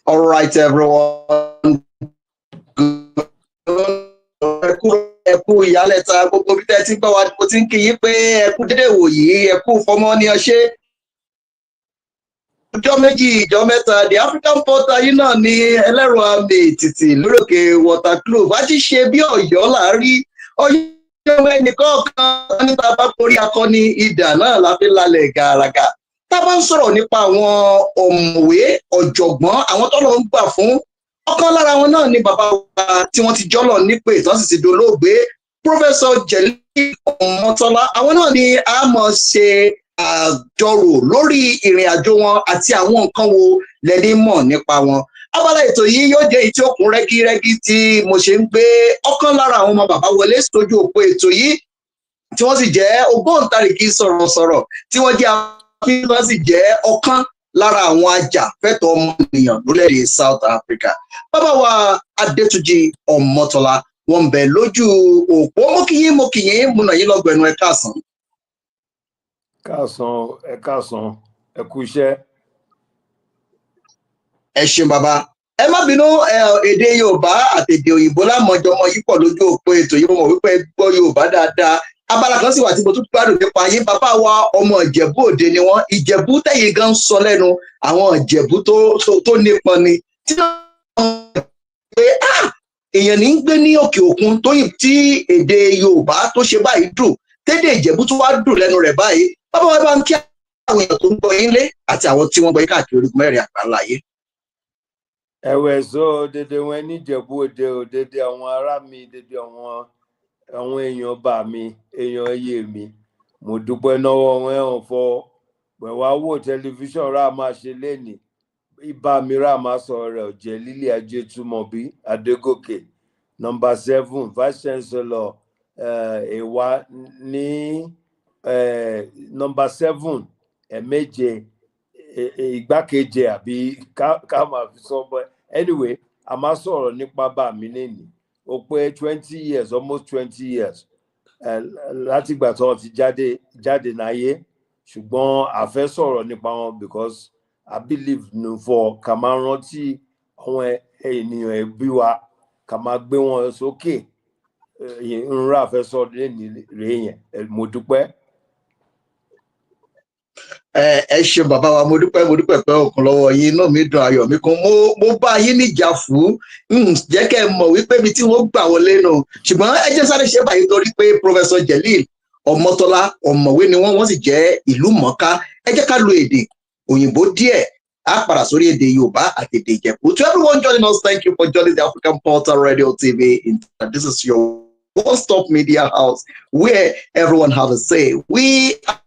All right, everyone. Ẹkú ìyálẹ̀ta gbogbo bí tẹ́ ti ń gbọ́ wa mo ti ń kí yín pé ẹkú dédé wòyí ẹkú fọmọ ní ọṣẹ. Ọjọ́ méjì ìjọ mẹ́ta the African portal yìí náà ni ẹlẹ́rọ àmì ètìtì lórókè waterclub wá ti ṣe bí Ọ̀yọ́ láàrí Ọ̀yọ́ ẹnìkọ̀ọ̀kan nípa bá porí akọni idà náà la fi lálẹ́ gàràgà. Tá a bá ń sọ̀rọ̀ nípa àwọn ọ̀mọ̀wé ọ̀jọ̀gbọ́n àwọn tó lọ ń gbà fún ọ̀kan lára wọn náà ni bàbá wa tí wọ́n ti jọ́lọ̀ nípè tó sì ti dolóògbé Professor Jelili Omotola. Àwọn náà ni a mọ̀ ṣe àjọrò lórí ìrìn àjò wọn àti àwọn nǹkan wo lẹ́ni mọ̀ nípa wọn. Abala ètò yìí yóò jẹ́ èyí tí ó kún rẹ́gírẹ́gí tí mo ṣe ń gbé ọ̀kan lára àwọn ọmọ bàbá wọlé sójú òpó ètò yìí tí wọ́n sì jẹ́ ògbóǹtarìgì sọ̀rọ̀sọ̀rọ̀ tí wọ́n jẹ́ afínfín wọ́n sì jẹ́ ọ̀kan lára àwọn ajàfẹ́tọ̀ọ́ ọmọnìyàn lórílẹ̀-èdè South Africa. Bàbá wa Adétúnjì Ọmọtọ́lá wọ́n ń bẹ lójú òpó mo kí yín mo nà yín lọ́gbẹ̀ẹ́nu ẹ káàsán. Káàsán ẹ kú iṣẹ́. Ẹ ṣeun bàbá. Ẹ má bínú èdè Yorùbá àti èdè òyìnbó lámọjọmọ yìí pọ̀ lójú òpó ètò yìí mo mọ̀ wípé gbọ́ Yorùbá dáadáa. Abala kan sì wà tí mo tún gbádùn nípa yín bàbá wa ọmọ Ìjẹ̀bú Òde ni wọ́n Ìjẹ̀bú tẹ̀yìn gan sọ lẹ́nu àwọn Ìjẹ̀bú tó nípọn ni tí wọ́n pé èèyàn ní ń gbé ní òkè òkun tí èdè Yorùbá tó ṣe báyìí dùn tédè Ìjẹ̀bú tó wá dùn lẹ́nu rẹ̀ báyìí bàbá wa bá ń kí àwọn èèyàn tó ń gbọ́ yín lé àti àwọn tí wọ́n gbọ́ yín káàkiri orígun mẹ́rin àgbáláyé. Ẹ̀wẹ̀ sọ dédé wọn ní Ìjẹ̀bú Òde ò dédé àwọn ará mi dédé àwọn èèyàn bá mi èèyàn ẹyẹ mi mo dúpẹ́ náwó wọn ẹ̀hàn fọ pẹ̀wá wò tẹlifíṣàn rà máa ṣe lẹ́nìí ibà mi rà máa sọ̀rọ̀ rẹ̀ Jelili Ajetumobi Adégòkè number 7 vice chancellor èwà ní number 7 ẹ̀méje ìgbákejì àbí ká máa fi sọ bọ́ anyway a máa sọ̀rọ̀ nípa bá mi lẹ́nìí ó pé 20 years almost 20 years láti ìgbà tó ti jáde náyé ṣùgbọ́n a fẹ́ sọ̀rọ̀ nípa wọn because I believe for ká máa rántí àwọn ènìyàn ẹbí wa ká máa gbé wọn sókè nra fẹ́ sọ lẹ́nìí rèé yẹn mo dúpẹ́. Ẹ ṣe bàbá wa mo dúpẹ́ pé òkun lọ́wọ́ yín inú mi dùn ayọ̀ mi kan mo bá yín níjà fún jẹ́ kẹ́ ẹ mọ̀ wípé ibi tí wọ́n gbà wọlé nù ṣùgbọ́n ẹ jẹ́ sáré ṣe báyìí torí pé Professor Jelili Omotola ọ̀mọ̀wé ni wọ́n sì jẹ́ ìlú mọ̀ọ́ká ẹ jẹ́ ká lo èdè òyìnbó díẹ̀ á padà sórí èdè Yorùbá àti èdè Ìjẹ̀bú. To everyone joining us, thank you for joining the African Portal Radio TV. This is your one-stop media house where everyone has a say. We are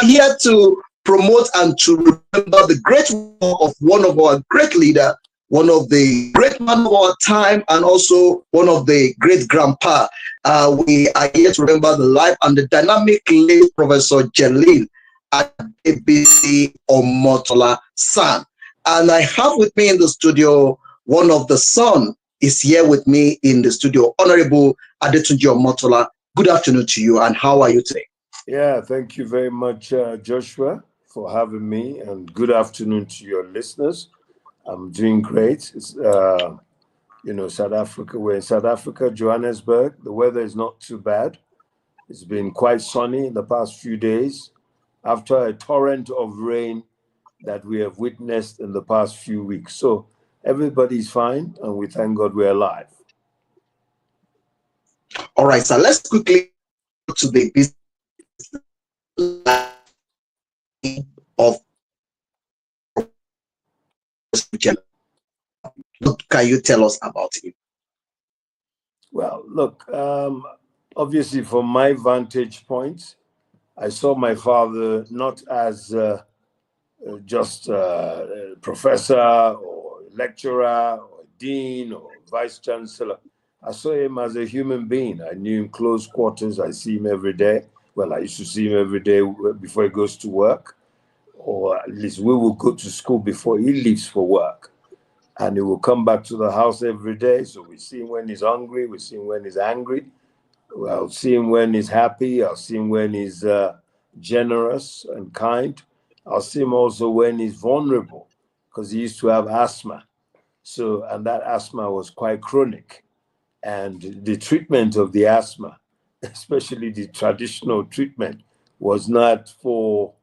here to promote and to remember the great work of one of our great leaders, one of the great men of our time, and also one of the great grandpa. We are here to remember the life and the dynamic late Professor Jelili Adebisi Omotola son. And I have with me in the studio, one of the son is here with me in the studio, Honorable Adetunji Omotola. Good afternoon to you, and how are you today? Yeah, thank you very much, Joshua, for having me, and good afternoon to your listeners. I'm doing great. It's, South Africa. We're in South Africa, Johannesburg. The weather is not too bad. It's been quite sunny in the past few days after a torrent of rain that we have witnessed in the past few weeks. So everybody's fine, and we thank God we're alive. All right, so let's quickly go to the business of what can you tell us about it? Well, look, obviously from my vantage point, I saw my father not as just a professor or lecturer or dean or vice chancellor. I saw him as a human being. I knew him close quarters. I see him every day. Well, I used to see him every day before he goes to work, or at least we will go to school before he leaves for work. And he will come back to the house every day. So we see him when he's hungry. We see him when he's angry. I'll see him when he's happy. I'll see him when he's generous and kind. I'll see him also when he's vulnerable, because he used to have asthma. So, and that asthma was quite chronic. And the treatment of the asthma, especially the traditional treatment, was not for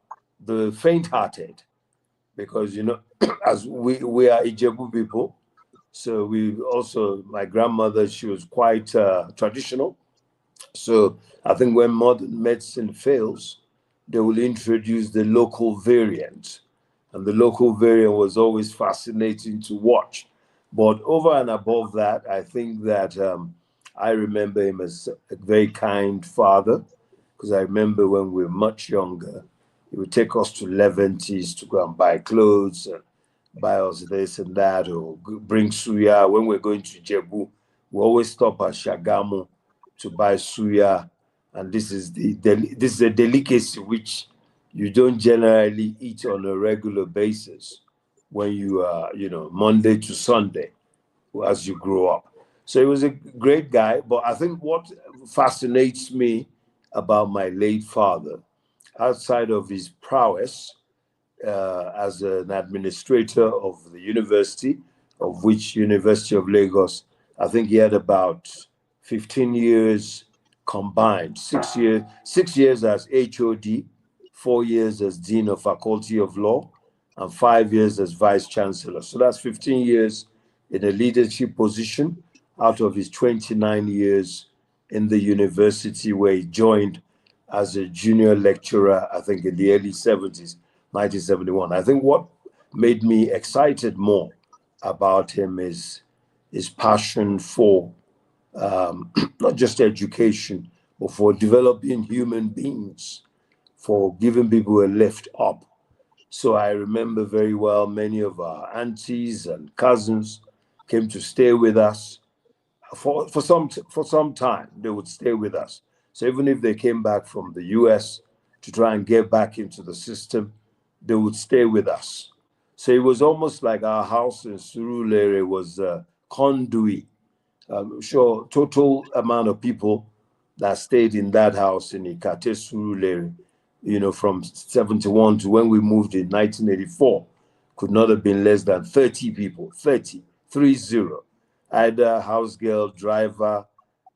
the faint-hearted, because, you know, as we are Ijebu people, so we also, my grandmother, she was quite traditional. So I think when modern medicine fails, they will introduce the local variant. And the local variant was always fascinating to watch. But over and above that, I think that I remember him as a very kind father, because I remember when we were much younger, he would take us to Leventis to go and buy clothes and buy us this and that, or bring suya. When we're going to Jebu, we always stop at Shagamu to buy suya. And this is this is a delicacy which you don't generally eat on a regular basis when you are, you know, Monday to Sunday as you grow up. So he was a great guy. But I think what fascinates me about my late father, outside of his prowess as an administrator of the university, of which University of Lagos, I think he had about 15 years combined, 6 years as HOD, 4 years as Dean of Faculty of Law, and 5 years as Vice Chancellor. So that's 15 years in a leadership position out of his 29 years in the university, where he joined as a junior lecturer, I think in the early 70s, 1971. I think what made me excited more about him is his passion for not just education, but for developing human beings, for giving people a lift up. So I remember very well many of our aunties and cousins came to stay with us for some time. They would stay with us. So even if they came back from the US to try and get back into the system, they would stay with us. So it was almost like our house in Surulere was a conduit. Sure, total amount of people that stayed in that house in Ikate Surulere, you know, from 71 to when we moved in 1984, could not have been less than 30 people, 30. Either a house girl, driver,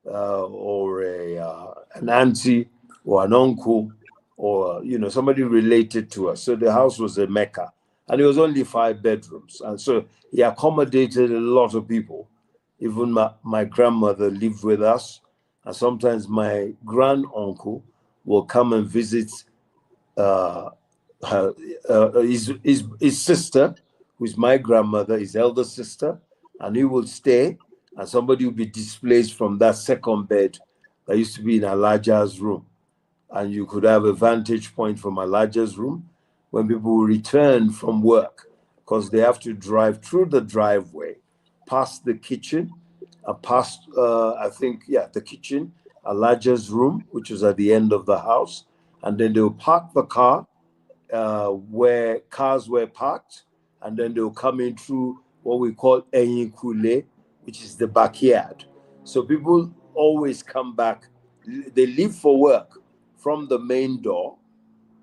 or an auntie or an uncle, or, you know, somebody related to us. So the house was a mecca, and it was only 5 bedrooms. And so he accommodated a lot of people. Even my grandmother lived with us, and sometimes my grand uncle will come and visit uh, his sister, who is my grandmother, his elder sister, and he will stay, and somebody will be displaced from that second bed that used to be in Alaja's room. And you could have a vantage point from Alaja's room when people will return from work, because they have to drive through the driveway, past the kitchen, and past, I think, yeah, the kitchen, Alaja's room, which is at the end of the house. And then they'll park the car where cars were parked, and then they'll come in through what we call Eyinkule, which is the backyard. So people always come back. They leave for work from the main door,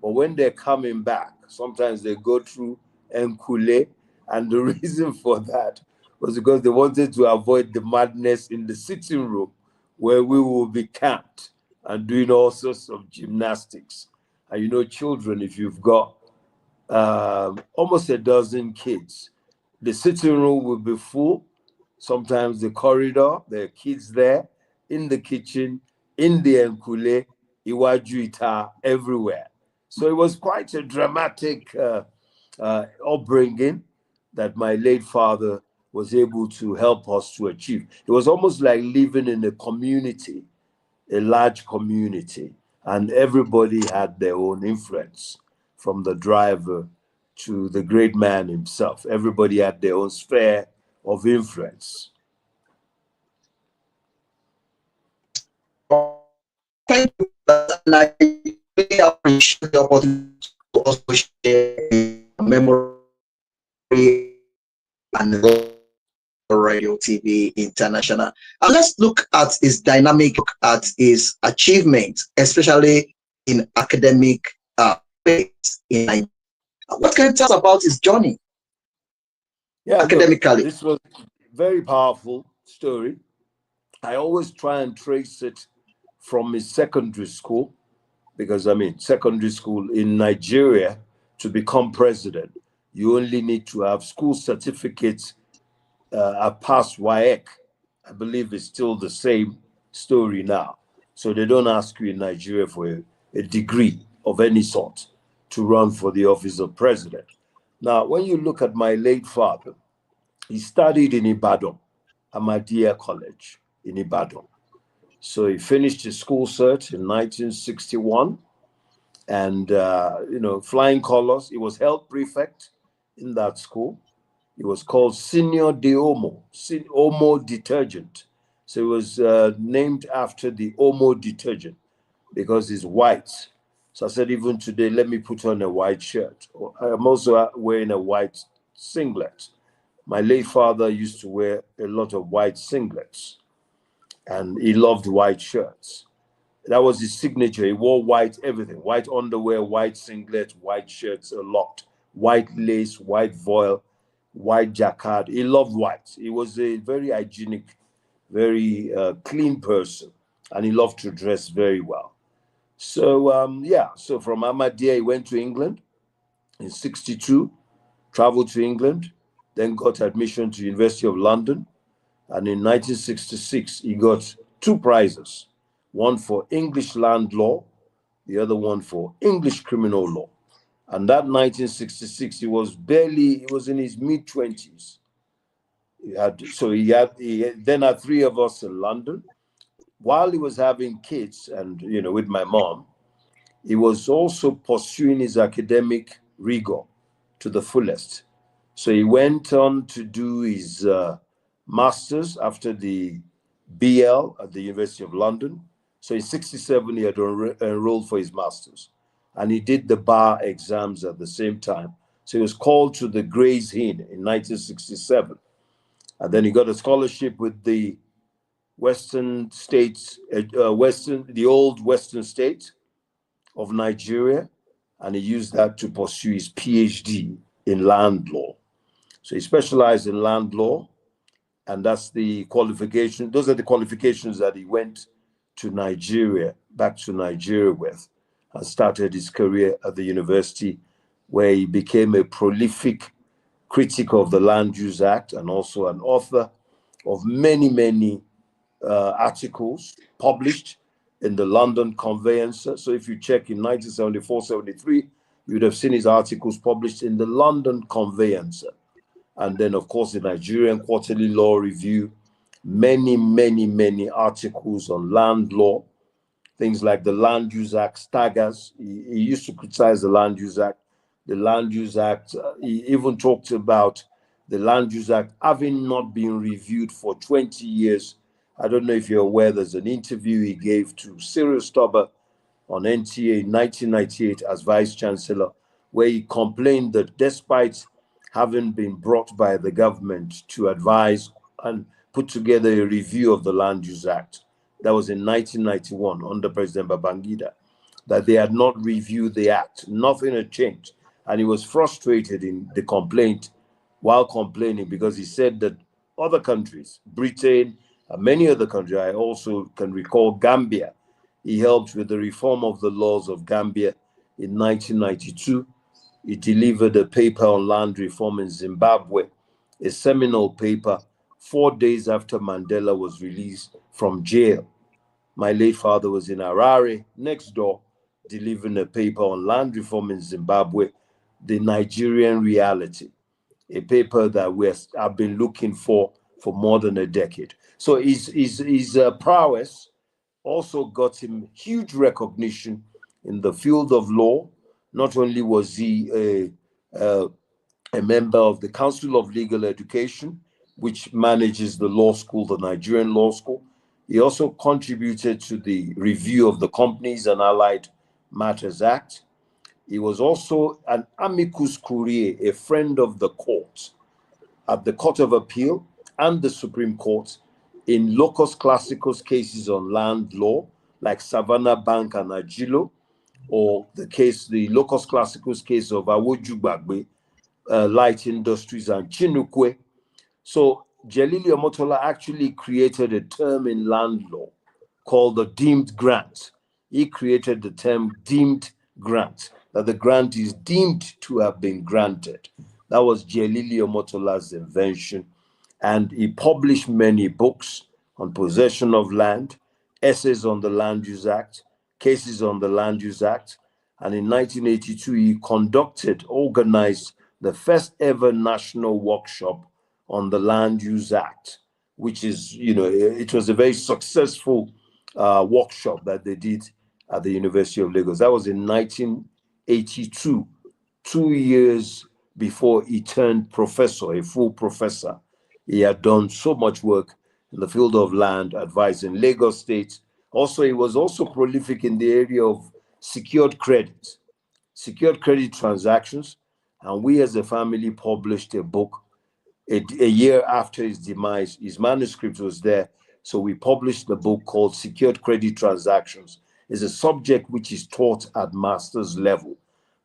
but when they're coming back, sometimes they go through Enkule, and the reason for that was because they wanted to avoid the madness in the sitting room, where we will be camped and doing all sorts of gymnastics. And you know, children, if you've got almost a dozen kids, the sitting room will be full. Sometimes the corridor, there are kids there, in the kitchen, in the enkule, iwajuita, everywhere. So it was quite a dramatic upbringing that my late father was able to help us to achieve. It was almost like living in a community, a large community, and everybody had their own influence, from the driver to the great man himself. Everybody had their own sphere of influence. Thank you. And I really appreciate the opportunity to also share memory and radio, TV, international. And let's look at his dynamic, look at his achievement, especially in academic space in Nigeria. What can you tell us about his journey? Yeah, academically? Look, this was a very powerful story. I always try and trace it from his secondary school, because I mean, secondary school in Nigeria, to become president, you only need to have school certificates, a past WAEC. I believe it's still the same story now. So they don't ask you in Nigeria for a degree of any sort to run for the office of president. Now, when you look at my late father, he studied in Ibadan, Ahmadiyya College in Ibadan. So he finished his school cert in 1961, and flying colors. He was health prefect in that school. It was called Senior de Omo, Omo detergent. So it was named after the Omo detergent because it's white. So I said, even today, let me put on a white shirt. I'm also wearing a white singlet. My late father used to wear a lot of white singlets, and he loved white shirts. That was his signature. He wore white everything, white underwear, white singlet, white shirts a lot, white lace, white voile, white jacquard. He loved white. He was a very hygienic, very clean person, and he loved to dress very well. So, so from Ahmadiyya, he went to England in 62, traveled to England, then got admission to University of London. And in 1966, he got 2 prizes, one for English land law, the other one for English criminal law. And that 1966, he was in his mid-20s. He then had 3 of us in London. While he was having kids and, with my mom, he was also pursuing his academic rigor to the fullest. So he went on to do his master's after the BL at the University of London. So in 67, he had enrolled for his master's. And he did the bar exams at the same time. So he was called to the Gray's Inn in 1967. And then he got a scholarship with the Western states, the old Western state of Nigeria. And he used that to pursue his PhD in land law. So he specialized in land law, and that's the qualification. Those are the qualifications that he went to Nigeria, back to Nigeria with, and started his career at the university, where he became a prolific critic of the Land Use Act and also an author of many, many articles published in the London Conveyancer. So if you check in 1974-73, you would have seen his articles published in the London Conveyancer. And then, of course, the Nigerian Quarterly Law Review, many, many, many articles on land law, things like the Land Use Act staggers. He used to criticize the Land Use Act. The Land Use Act, he even talked about the Land Use Act having not been reviewed for 20 years. I don't know if you're aware, there's an interview he gave to Cyril Stubber on NTA in 1998 as Vice Chancellor, where he complained that despite having been brought by the government to advise and put together a review of the Land Use Act, that was in 1991 under President Babangida, that they had not reviewed the act. Nothing had changed. And he was frustrated in the complaint while complaining, because he said that other countries, Britain, and many other countries, I also can recall Gambia, he helped with the reform of the laws of Gambia in 1992. He delivered a paper on land reform in Zimbabwe, a seminal paper 4 days after Mandela was released from jail. My late father was in Harare, next door, delivering a paper on land reform in Zimbabwe, the Nigerian reality, a paper that I've been looking for more than a decade. So his prowess also got him huge recognition in the field of law. Not only was he a member of the Council of Legal Education, which manages the law school, the Nigerian Law School, he also contributed to the review of the Companies and Allied Matters Act. He was also an amicus curiae, a friend of the court, at the Court of Appeal and the Supreme Court in locus classicus cases on land law, like Savannah Bank and Ajilo, or the locus classicus case of Awoju Gbagbe light industries, and Chinukwe. So Jelili Omotola actually created a term in land law called the deemed grant. He created the term deemed grant, that the grant is deemed to have been granted. That was Jelili Omotola's invention. And he published many books on possession of land, essays on the Land Use Act, cases on the Land Use Act. And in 1982, he organized the first ever national workshop on the Land Use Act, which is, it was a very successful workshop that they did at the University of Lagos. That was in 1982, 2 years before he turned professor, a full professor. He had done so much work in the field of land, advising Lagos State. Also, he was also prolific in the area of secured credit transactions. And we as a family published a book a year after his demise. His manuscript was there. So we published the book called Secured Credit Transactions. It's a subject which is taught at master's level,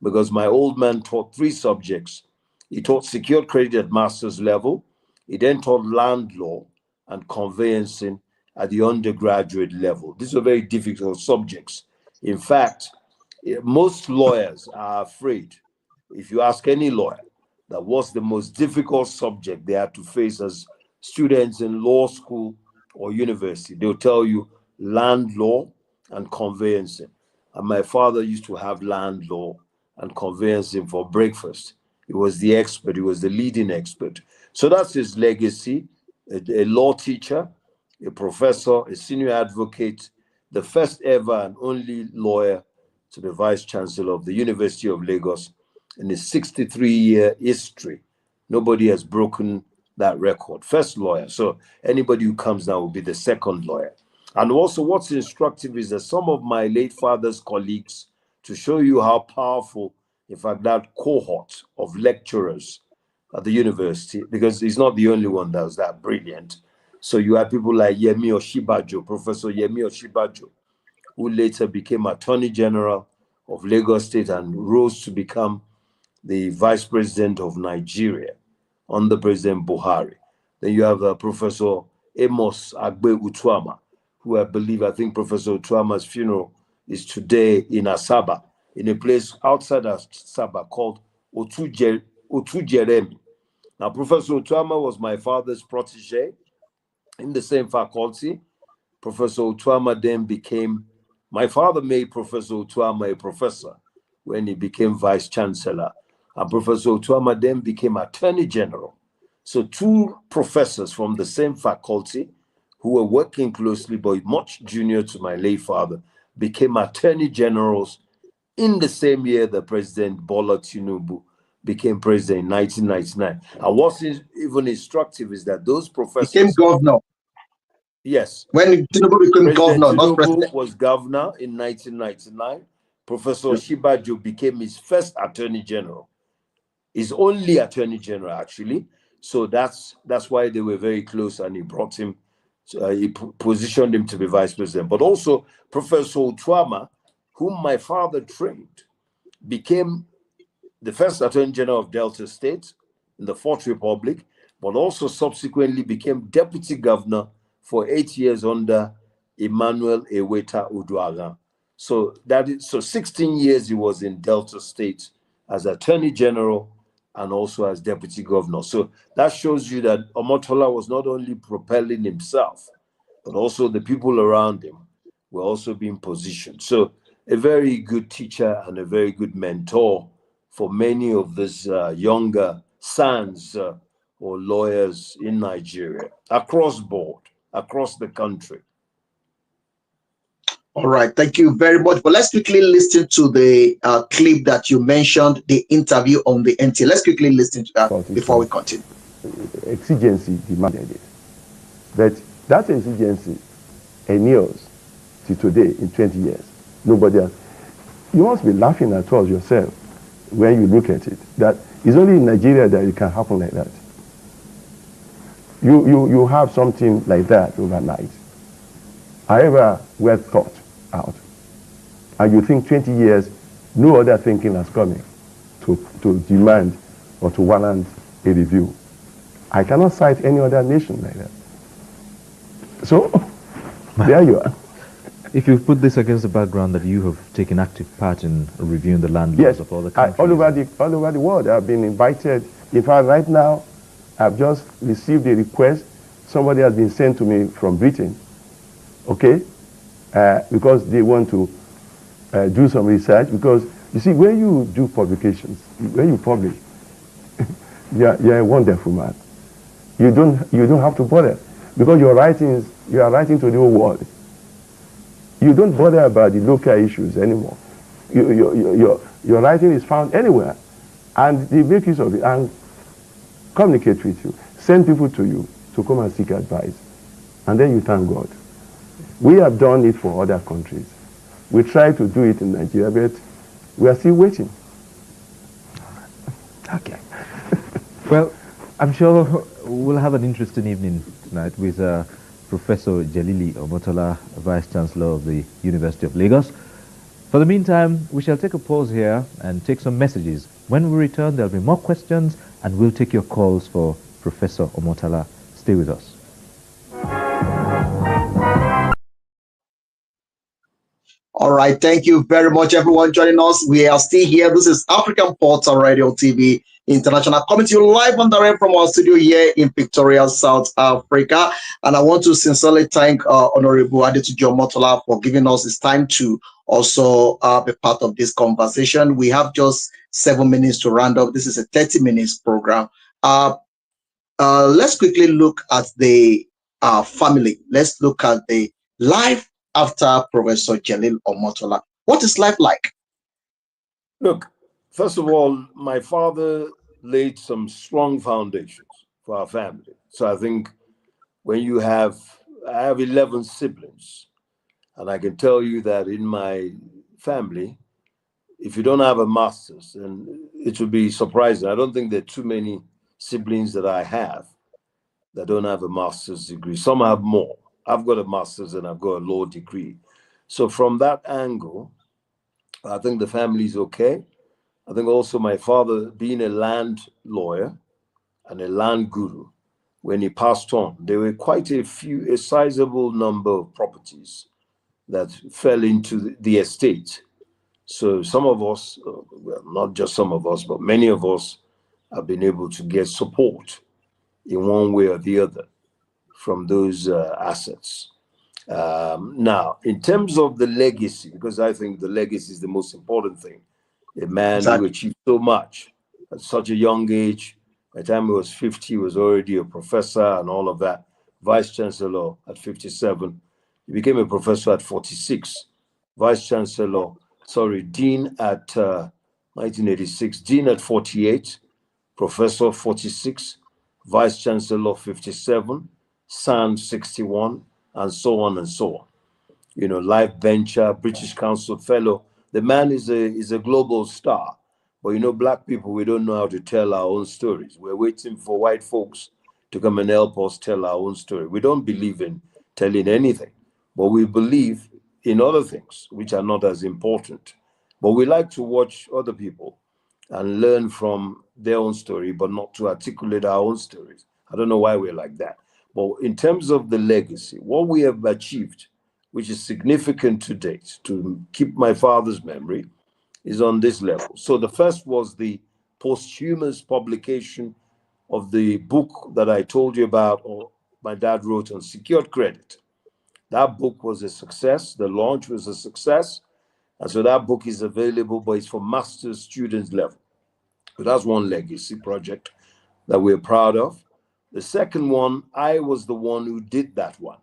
because my old man taught 3 subjects. He taught secured credit at master's level. He then taught land law and conveyancing at the undergraduate level. These are very difficult subjects. In fact, most lawyers are afraid, if you ask any lawyer, that what's the most difficult subject they have to face as students in law school or university, they'll tell you land law and conveyancing. And my father used to have land law and conveyancing for breakfast. He was the expert, he was the leading expert. So that's his legacy, a law teacher, a professor, a senior advocate, the first ever and only lawyer to be Vice Chancellor of the University of Lagos in his 63-year history. Nobody has broken that record. First lawyer. So anybody who comes now will be the second lawyer. And also what's instructive is that some of my late father's colleagues, to show you how powerful, in fact, that cohort of lecturers at the university, because he's not the only one that was that brilliant. So you have people like Yemi Oshibajo, Professor Yemi Oshibajo, who later became Attorney General of Lagos State and rose to become the Vice President of Nigeria under President Buhari. Then you have Professor Amos Agbe Utuama, who I think Professor Utuama's funeral is today in Asaba, in a place outside Asaba called Otujeremi. Now, Professor Utuama was my father's protege in the same faculty. Professor Utuama then my father made Professor Utuama a professor when he became Vice Chancellor. And Professor Utuama then became Attorney General. So 2 professors from the same faculty who were working closely but much junior to my late father became Attorney Generals in the same year that President Bola Tinubu became president in 1999. And what's even instructive is that those professors became governor. Yes. When Tinubu became governor, not president. Tinubu was governor in 1999. Professor Oshibajo became his first Attorney General. His only Attorney General, actually. So that's why they were very close, and he brought him, he positioned him to be Vice President. But also Professor Utuama, whom my father trained, became the first Attorney General of Delta State in the Fourth Republic, but also subsequently became Deputy Governor for 8 years under Emmanuel Eweta Uduaghan. So 16 years he was in Delta State as Attorney General and also as Deputy Governor. So that shows you that Omotola was not only propelling himself, but also the people around him were also being positioned. So a very good teacher and a very good mentor for many of these younger sons or lawyers in Nigeria, across board, across the country. All right, thank you very much. But let's quickly listen to the clip that you mentioned, the interview on the NT. Let's quickly listen to that before we continue. Exigency demanded it. But that exigency endures to today in 20 years. Nobody else. You must be laughing at us yourself when you look at it. That it's only in Nigeria that it can happen like that. You have something like that overnight. However well thought out. And you think 20 years, no other thinking has come in to demand or to warrant a review. I cannot cite any other nation like that. So, there you are. If you put this against the background that you have taken active part in reviewing the land laws of other countries. All over the world, I've been invited. In fact, right now, I've just received a request. Somebody has been sent to me from Britain, okay, because they want to do some research. Because you see, when you do publications, when you publish, you're a wonderful man. You don't have to bother, because you are writing to the whole world. You don't bother about the local issues anymore. Your writing is found anywhere, and they make use of it and communicate with you, send people to you to come and seek advice, and then you thank God. We have done it for other countries. We try to do it in Nigeria, but we are still waiting. Okay. Well, I'm sure we'll have an interesting evening tonight with Professor Jelili Omotola, Vice Chancellor of the University of Lagos. For the meantime, we shall take a pause here and take some messages. When we return, there'll be more questions, and we'll take your calls for Professor Omotola. Stay with us. All right, thank you very much, everyone joining us. We are still here. This is African Portal Radio TV International, coming to you live on direct from our studio here in Pretoria, South Africa. And I want to sincerely thank Honorable Adebisi Omotola for giving us his time to also be part of this conversation. We have just 7 minutes to round up. This is a 30 minutes program. Let's quickly look at the family. Let's look at the life after Professor Jelili Omotola. What is life like? Look, first of all, my father laid some strong foundations for our family. So I think when I have 11 siblings, and I can tell you that in my family, if you don't have a master's, then it would be surprising. I don't think there are too many siblings that I have that don't have a master's degree. Some have more. I've got a master's and I've got a law degree. So from that angle, I think the family is okay. I think also my father, being a land lawyer and a land guru, when he passed on, there were quite a sizable number of properties that fell into the estate. So some of us, well, not just some of us, but many of us have been able to get support in one way or the other from those assets. Now, in terms of the legacy, because I think the legacy is the most important thing, a man who achieved so much at such a young age. By the time he was 50, he was already a professor and all of that. Vice Chancellor at 57. He became a professor at 46. Vice Chancellor, Dean at 1986. Dean at 48. Professor 46. Vice Chancellor 57. SAN 61. And so on and so on. You know, Life Venture, British Council Fellow. The man is a global star. But you know, black people, we don't know how to tell our own stories. We're waiting for white folks to come and help us tell our own story. We don't believe in telling anything, but we believe in other things which are not as important. But we like to watch other people and learn from their own story, but not to articulate our own stories. I don't know why we're like that. But in terms of the legacy, what we have achieved, which is significant to date, to keep my father's memory, is on this level. So the first was the posthumous publication of the book that I told you about, or my dad wrote on secured credit. That book was a success. The launch was a success. And so that book is available, but it's for master's students level. So that's one legacy project that we're proud of. The second one, I was the one who did that one.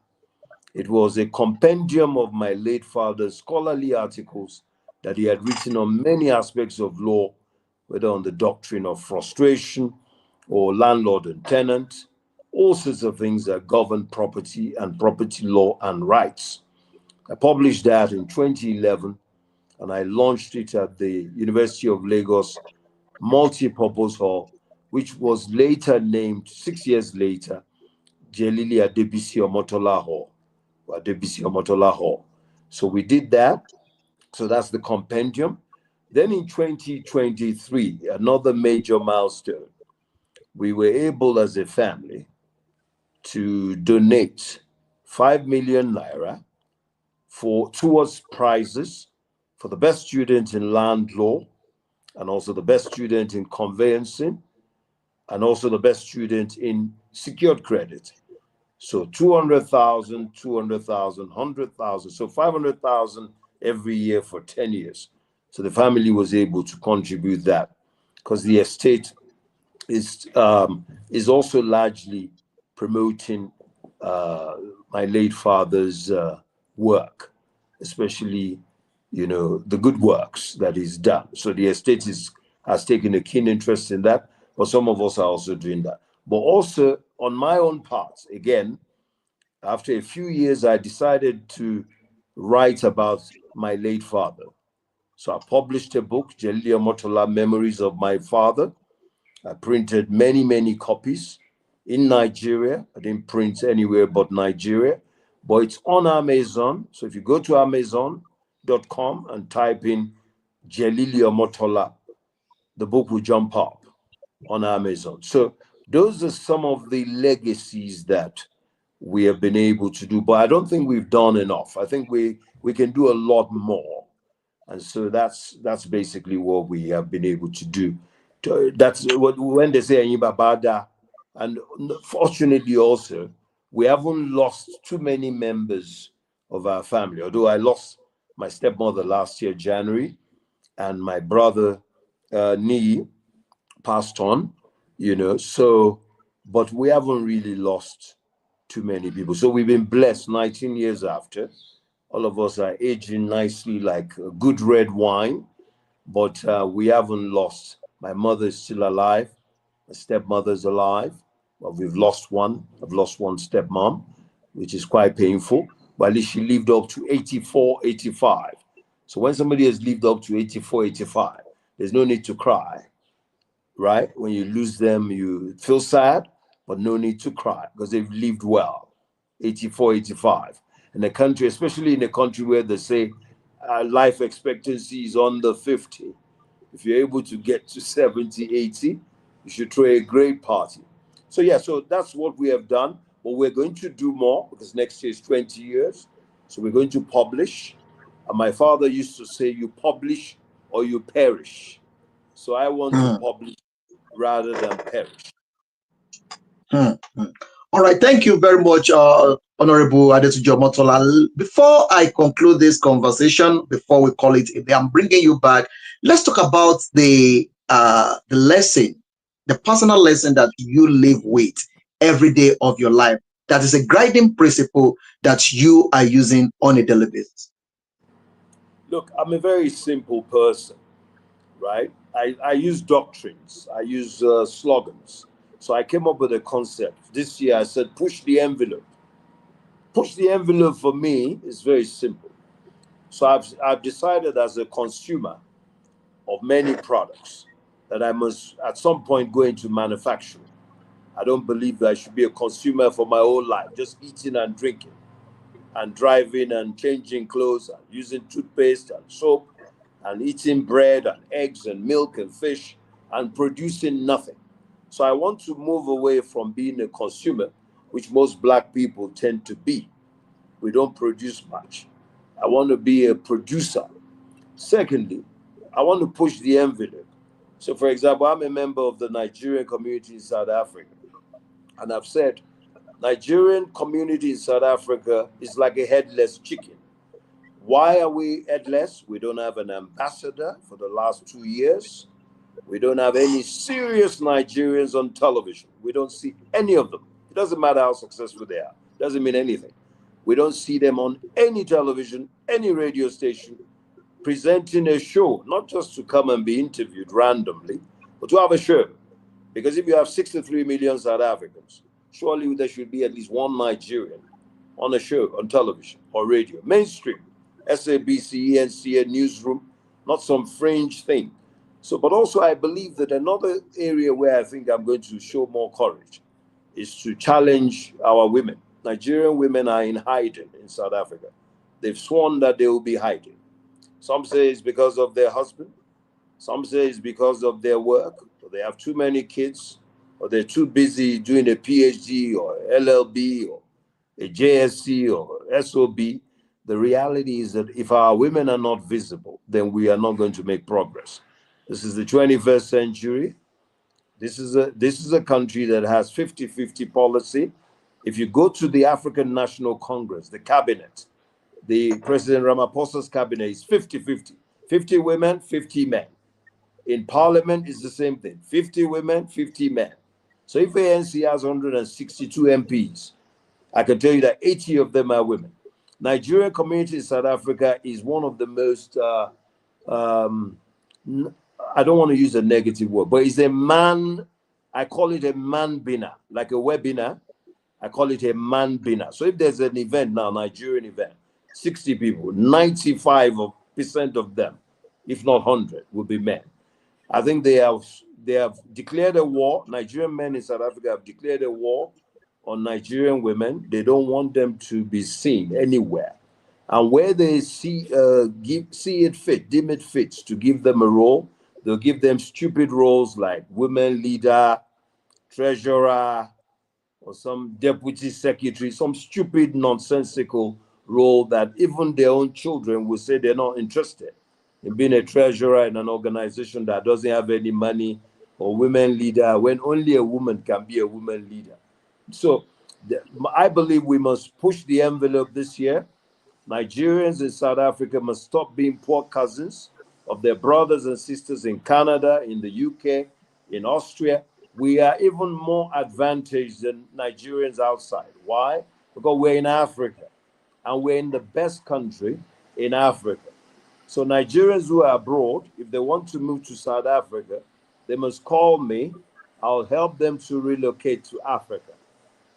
It was a compendium of my late father's scholarly articles that he had written on many aspects of law, whether on the doctrine of frustration or landlord and tenant, all sorts of things that govern property and property law and rights. I published that in 2011, and I launched it at the University of Lagos Multi-Purpose Hall, which was later named, 6 years later, Jelili Adebisi Omotola Hall, or Adebisi Omotola Hall. So we did that. So that's the compendium. Then in 2023, another major milestone, we were able as a family to donate 5 million naira towards prizes for the best student in land law, and also the best student in conveyancing, and also the best student in secured credit. So 200,000, 200,000, 100,000, so 500,000 every year for 10 years. So the family was able to contribute that because the estate is also largely promoting my late father's work, especially, the good works that he's done. So the estate has taken a keen interest in that, but some of us are also doing that. But also on my own part, again, after a few years, I decided to write about my late father. So I published a book, Jelili Omotola, Memories of My Father. I printed many, many copies in Nigeria. I didn't print anywhere but Nigeria, but it's on Amazon. So if you go to Amazon.com and type in Jelili Omotola, the book will jump up on Amazon. So those are some of the legacies that we have been able to do, but I don't think we've done enough. I think we can do a lot more. And so that's basically what we have been able to do. That's what when they say Bada, and fortunately also, we haven't lost too many members of our family. Although I lost my stepmother last year, January, and my brother Nee passed on, so, but we haven't really lost too many people. So we've been blessed 19 years after. All of us are aging nicely like a good red wine, but we haven't lost. My mother is still alive. My stepmother's alive, but we've lost one. I've lost one stepmom, which is quite painful. But at least she lived up to 84, 85. So when somebody has lived up to 84, 85, there's no need to cry, right? When you lose them, you feel sad, but no need to cry because they've lived well, 84, 85. In a country, especially in a country where they say life expectancy is under 50, if you're able to get to 70, 80, you should throw a great party. So yeah, so that's what we have done, but we're going to do more because next year is 20 years. So we're going to publish. And my father used to say, you publish or you perish. So I want to publish rather than perish. All right, thank you very much, Honorable Adebisi Omotola. Before I conclude this conversation, before we call it a day, I'm bringing you back. Let's talk about the lesson, the personal lesson that you live with every day of your life. That is a guiding principle that you are using on a daily basis. Look, I'm a very simple person, right? I use doctrines, I use slogans. So I came up with a concept. This year I said, push the envelope. Push the envelope for me is very simple. So I've decided as a consumer of many products that I must at some point go into manufacturing. I don't believe that I should be a consumer for my whole life, just eating and drinking and driving and changing clothes and using toothpaste and soap and eating bread and eggs and milk and fish and producing nothing. So I want to move away from being a consumer, which most Black people tend to be. We don't produce much. I want to be a producer. Secondly, I want to push the envelope. So, for example, I'm a member of the Nigerian community in South Africa. And I've said, Nigerian community in South Africa is like a headless chicken. Why are we headless? We don't have an ambassador for the last 2 years. We don't have any serious Nigerians on television. We don't see any of them. It doesn't matter how successful they are. It doesn't mean anything. We don't see them on any television, any radio station, presenting a show, not just to come and be interviewed randomly, but to have a show. Because if you have 63 million South Africans, surely there should be at least one Nigerian on a show, on television or radio, mainstream, SABC, ENCA, newsroom, not some fringe thing. So, but also I believe that another area where I think I'm going to show more courage is to challenge our women. Nigerian women are in hiding in South Africa. They've sworn that they will be hiding. Some say it's because of their husband. Some say it's because of their work, or they have too many kids, or they're too busy doing a PhD or LLB or a JSC or SOB. The reality is that if our women are not visible, then we are not going to make progress. This is the 21st century. This is a country that has 50-50 policy. If you go to the African National Congress, the cabinet, the President Ramaphosa's cabinet is 50-50. 50 women, 50 men. In parliament, it's the same thing. 50 women, 50 men. So if ANC has 162 MPs, I can tell you that 80 of them are women. Nigerian community in South Africa is one of the most, I don't want to use a negative word, but it's a man, I call it a man binner, like a webinar. I call it a man binner. So if there's an event now, Nigerian event, 60 people, 95% of them, if not 100, will be men. I think they have declared a war. Nigerian men in South Africa have declared a war on Nigerian women. They don't want them to be seen anywhere. And where they see it fit, deem it fit to give them a role, they'll give them stupid roles like women leader, treasurer, or some deputy secretary, some stupid, nonsensical role that even their own children will say they're not interested in being a treasurer in an organization that doesn't have any money, or women leader, when only a woman can be a woman leader. So I believe we must push the envelope this year. Nigerians in South Africa must stop being poor cousins of their brothers and sisters in Canada, in the UK, in Austria. We are even more advantaged than Nigerians outside. Why? Because we're in Africa, and we're in the best country in Africa. So Nigerians who are abroad, if they want to move to South Africa, they must call me. I'll help them to relocate to Africa,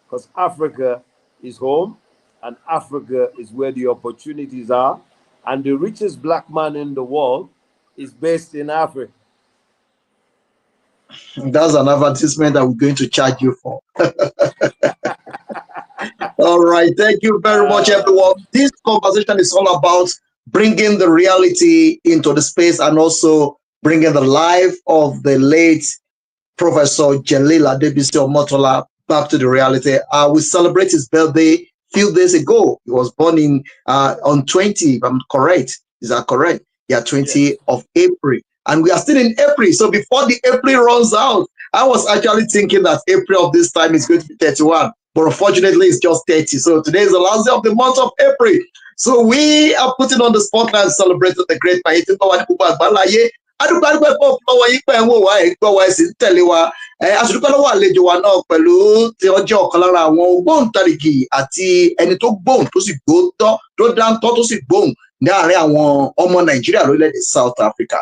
because Africa is home, and Africa is where the opportunities are, and the richest black man in the world is based in Africa. That's an advertisement that we're going to charge you for. All right. Thank you very much, everyone. This conversation is all about bringing the reality into the space and also bringing the life of the late Professor Jelili Adebisi Omotola back to the reality. We celebrate his birthday a few days ago. He was born in on 20, if I'm correct. Is that correct? Yeah, 20 yes. of April. And we are still in April. So before the April runs out, I was actually thinking that April of this time is going to be 31. But unfortunately, it's just 30. So today is the last day of the month of April. So we are putting on the spotlight and celebrating the great Mahiti Balaye. Adúpẹ́ fún ọwọ́ yín pé ń wò wá ẹ̀ gbọ́ wá ẹ̀ sì ń tẹ̀lé wa. Aṣọ́dúpẹ́ lọ́wọ́ àlejò wa náà pẹ̀lú tí ọjọ́ ọ̀kan lára àwọn ògbóǹtarìgì àti ẹni tó gbóhùn tó sì gbóòótọ́ tó dáńtọ́ tó sì gbóhùn ní àárín àwọn ọmọ Nàìjíríà lórílẹ̀‐èdè South Africa.